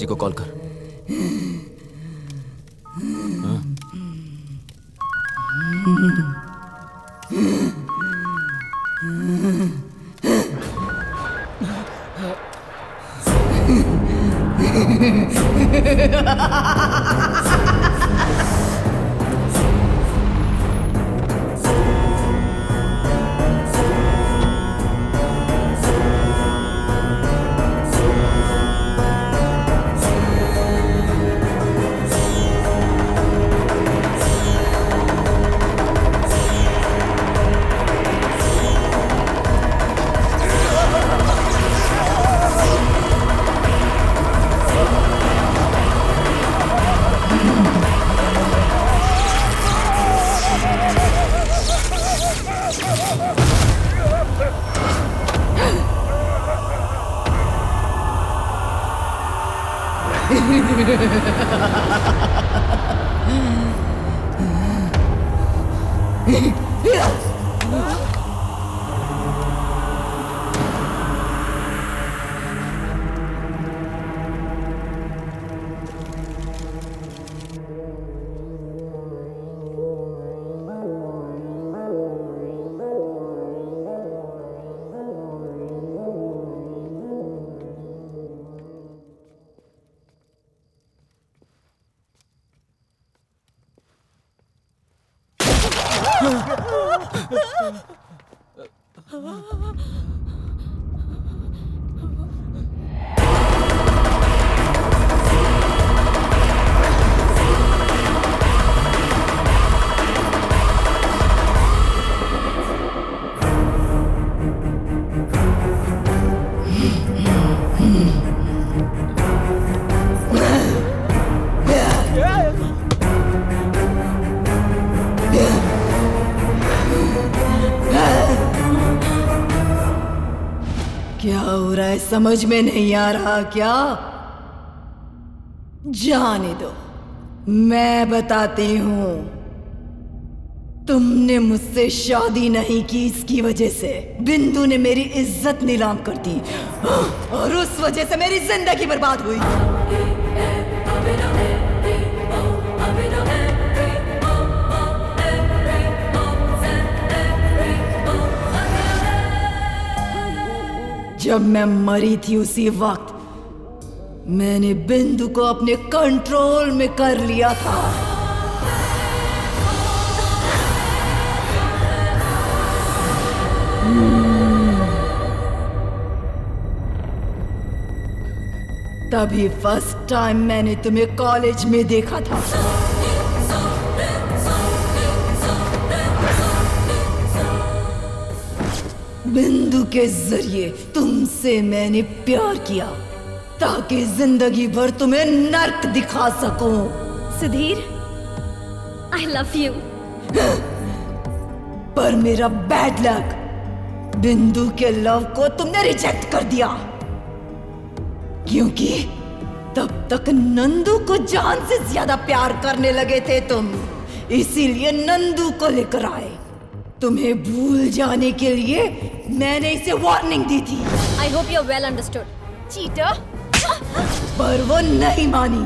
चाची को कॉल कर। हाँ? क्या हो रहा है समझ में नहीं आ रहा क्या? जाने दो, मैं बताती हूं। तुमने मुझसे शादी नहीं की, इसकी वजह से बिंदु ने मेरी इज्जत नीलाम कर दी और उस वजह से मेरी जिंदगी बर्बाद हुई। जब मैं मरी थी उसी वक्त मैंने बिंदु को अपने कंट्रोल में कर लिया था। तभी फर्स्ट टाइम मैंने तुम्हें कॉलेज में देखा था। बिंदु के जरिए तुमसे मैंने प्यार किया ताकि जिंदगी भर तुम्हें नर्क दिखा सकूं। Sudhir, I love you। पर मेरा बैड लक, बिंदु के लव को तुमने रिजेक्ट कर दिया, क्योंकि तब तक नंदू को जान से ज्यादा प्यार करने लगे थे तुम। इसीलिए नंदू को लेकर आए। तुम्हें भूल जाने के लिए मैंने इसे वार्निंग दी थी। I hope you're well understood। Cheater. पर वो नहीं मानी,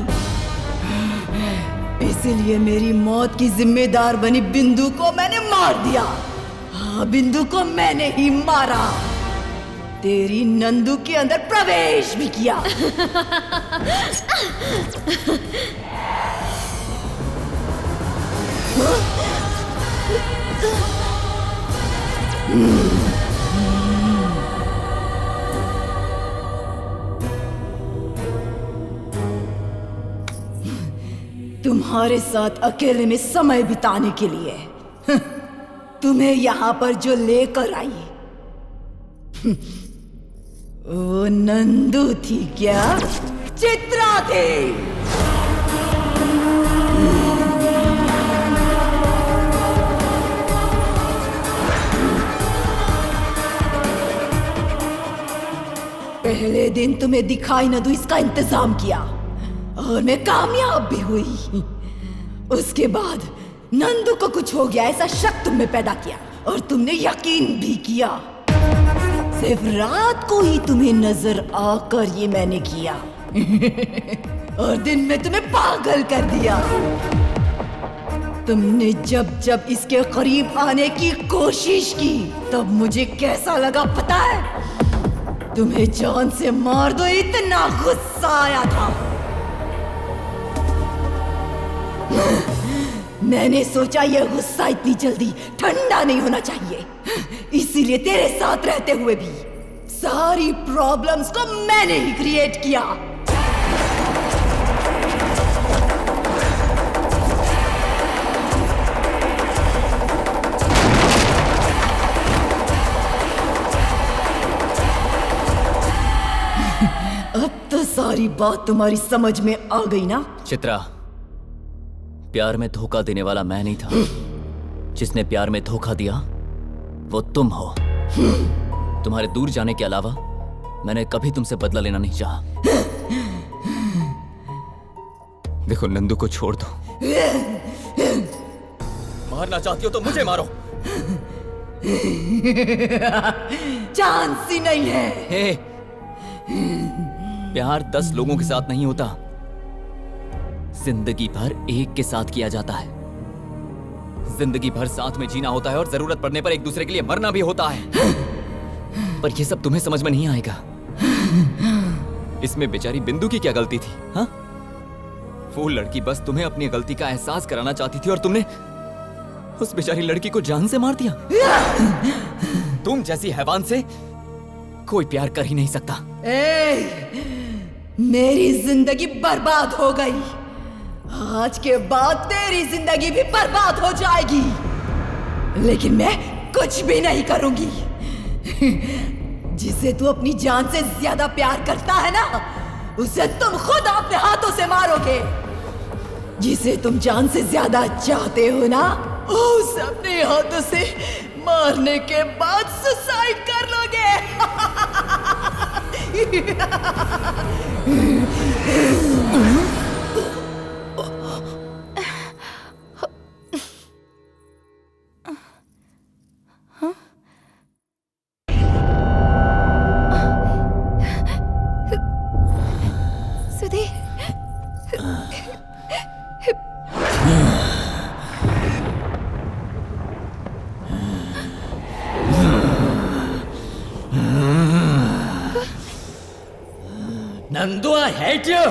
इसीलिए मेरी मौत की जिम्मेदार बनी बिंदु को मैंने मार दिया। हाँ, बिंदु को मैंने ही मारा, तेरी नंदू के अंदर प्रवेश भी किया। तुम्हारे साथ अकेले में समय बिताने के लिए तुम्हें यहाँ पर जो लेकर आई वो नंदू थी क्या? चित्रा थी। पहले दिन तुम्हें दिखाई न दूं इसका इंतजाम किया और मैं कामयाब भी हुई। उसके बाद नंदू को कुछ हो गया ऐसा शक तुम में पैदा किया और तुमने यकीन भी किया। सिर्फ रात को ही तुम्हें नजर आकर ये मैंने किया। और दिन में तुम्हें पागल कर दिया। तुमने जब जब इसके करीब आने की कोशिश की तब मुझे कैसा लगा पता है? तुम्हें जान से मार दो इतना गुस्सा आया था। मैंने सोचा यह गुस्सा इतनी जल्दी ठंडा नहीं होना चाहिए, इसीलिए तेरे साथ रहते हुए भी सारी प्रॉब्लम्स को मैंने ही क्रिएट किया। अब तो सारी बात तुम्हारी समझ में आ गई ना? चित्रा, प्यार में धोखा देने वाला मैं नहीं था। जिसने प्यार में धोखा दिया वो तुम हो। तुम्हारे दूर जाने के अलावा मैंने कभी तुमसे बदला लेना नहीं चाहा। देखो, नंदू को छोड़ दो। मारना चाहती हो तो मुझे मारो। चांस ही नहीं है। हे, प्यार 10 लोगों के साथ नहीं होता, जिंदगी भर एक के साथ किया जाता है। जिंदगी भर साथ में जीना होता है और जरूरत पड़ने पर एक दूसरे के लिए मरना भी होता है। पर यह सब तुम्हें समझ में नहीं आएगा। इसमें बेचारी बिंदु की क्या गलती थी? हाँ, वो लड़की बस तुम्हें अपनी गलती का एहसास कराना चाहती थी और तुमने उस बेचारी लड़की को जान से मार दिया। तुम जैसी हैवान से कोई प्यार कर ही नहीं सकता। मेरी जिंदगी बर्बाद हो गई। आज के बाद तेरी जिंदगी भी बर्बाद हो जाएगी, लेकिन मैं कुछ भी नहीं करूंगी। जिसे तू अपनी जान से ज्यादा प्यार करता है ना, उसे तुम खुद अपने हाथों से मारोगे। जिसे तुम जान से ज्यादा चाहते हो ना, उसे अपने हाथों से मारने के बाद सुसाइड कर लोगे। Nandu, I hate you!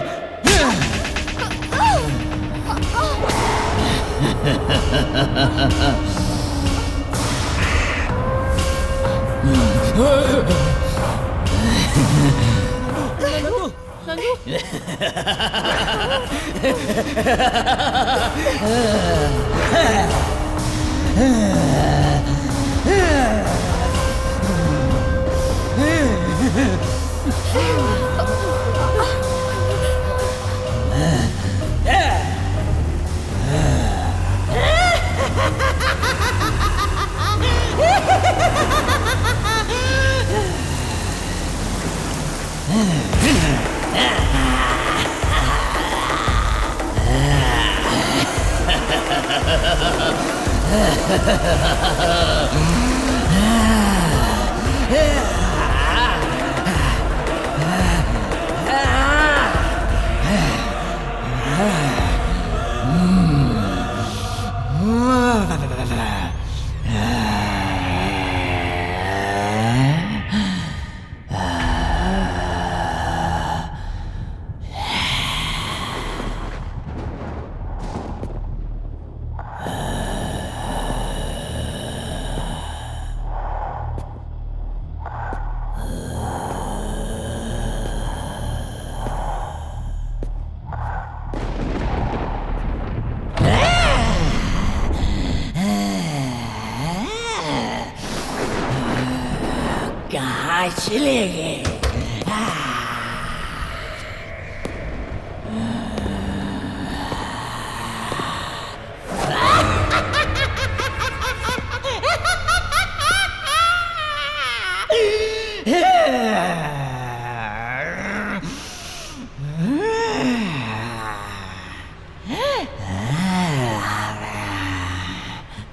कहाँ चले गए?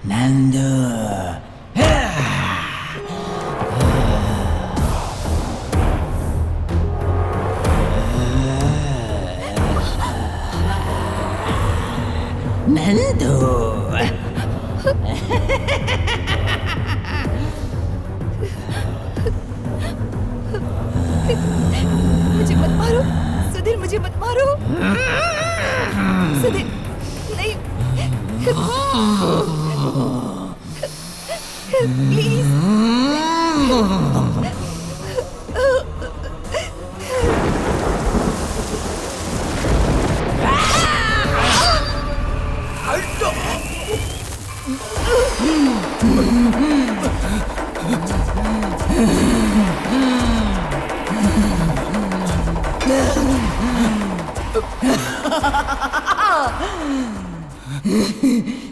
नंदू, नंदू। मुझे मत मारो सुधीर, मुझे मत मारो सुधीर, नहीं प्लीज।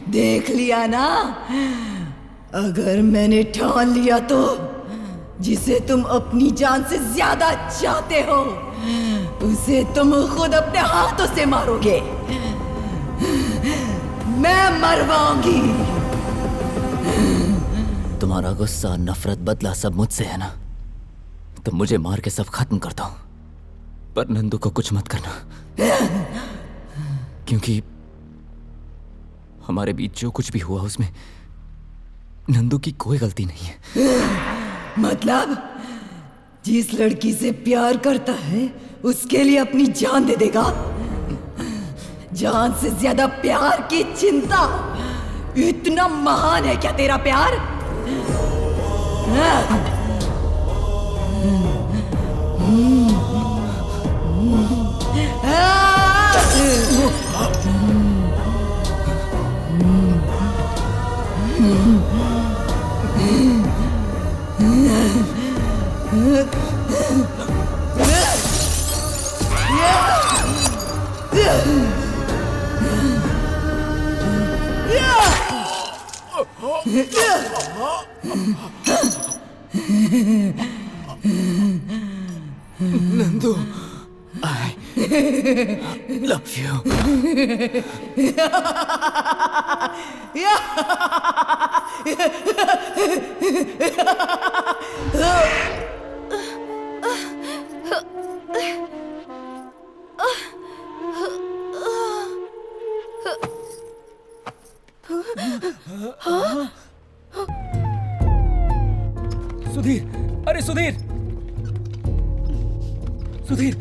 देख लिया ना, अगर मैंने ठान लिया तो जिसे तुम अपनी जान से ज्यादा चाहते हो उसे तुम खुद अपने हाथों से मारोगे। मैं मरवाऊंगी। तुम्हारा गुस्सा, नफरत, बदला सब मुझसे है ना, तो मुझे मार के सब खत्म करता हूं, पर नंदू को कुछ मत करना, क्योंकि हमारे बीच जो कुछ भी हुआ उसमें नंदू की कोई गलती नहीं है। मतलब जिस लड़की से प्यार करता है उसके लिए अपनी जान दे देगा? जान से ज्यादा प्यार की चिंता? इतना महान है क्या तेरा प्यार? Nandu, I love you. Sudhir, अरे सुधीर, सुधीर,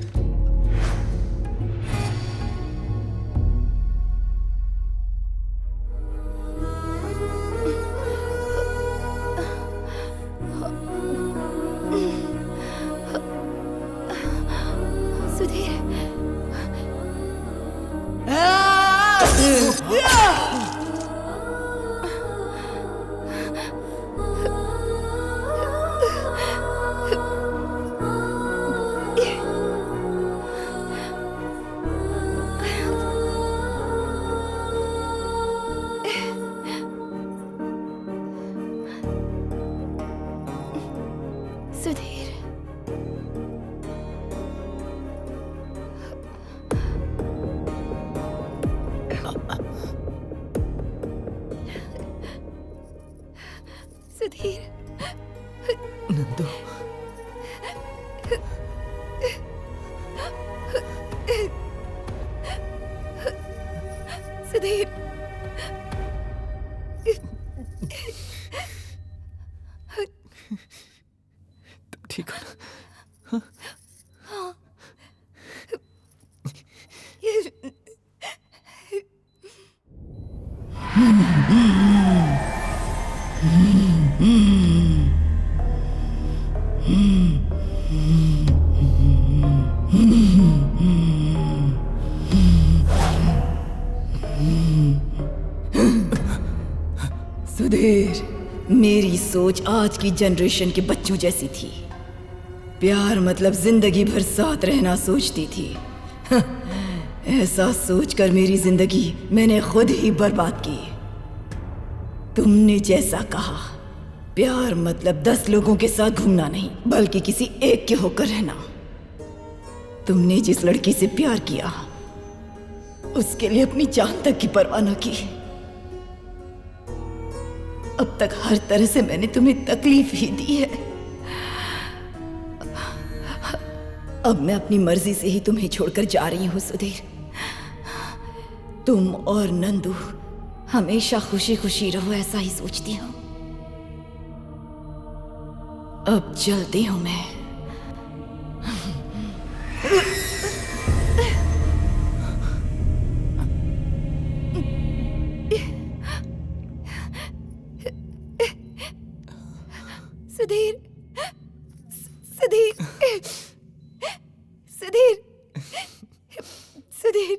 नंदू, सुधीर, तुम ठीक हो ना? हाँ। सुधीर, मेरी सोच आज की जनरेशन के बच्चों जैसी थी। प्यार मतलब जिंदगी भर साथ रहना सोचती थी। ऐसा सोचकर मेरी जिंदगी मैंने खुद ही बर्बाद की। तुमने जैसा कहा, प्यार मतलब 10 लोगों के साथ घूमना नहीं, बल्कि किसी एक के होकर रहना। तुमने जिस लड़की से प्यार किया उसके लिए अपनी जान तक की परवाह न की। अब तक हर तरह से मैंने तुम्हें तकलीफ ही दी है। अब मैं अपनी मर्जी से ही तुम्हें छोड़कर जा रही हूं सुधीर। तुम और नंदू हमेशा खुशी खुशी रहो, ऐसा ही सोचती हूँ। अब चलती हूँ मैं। सुधीर, सुधीर, सुधीर, सुधीर।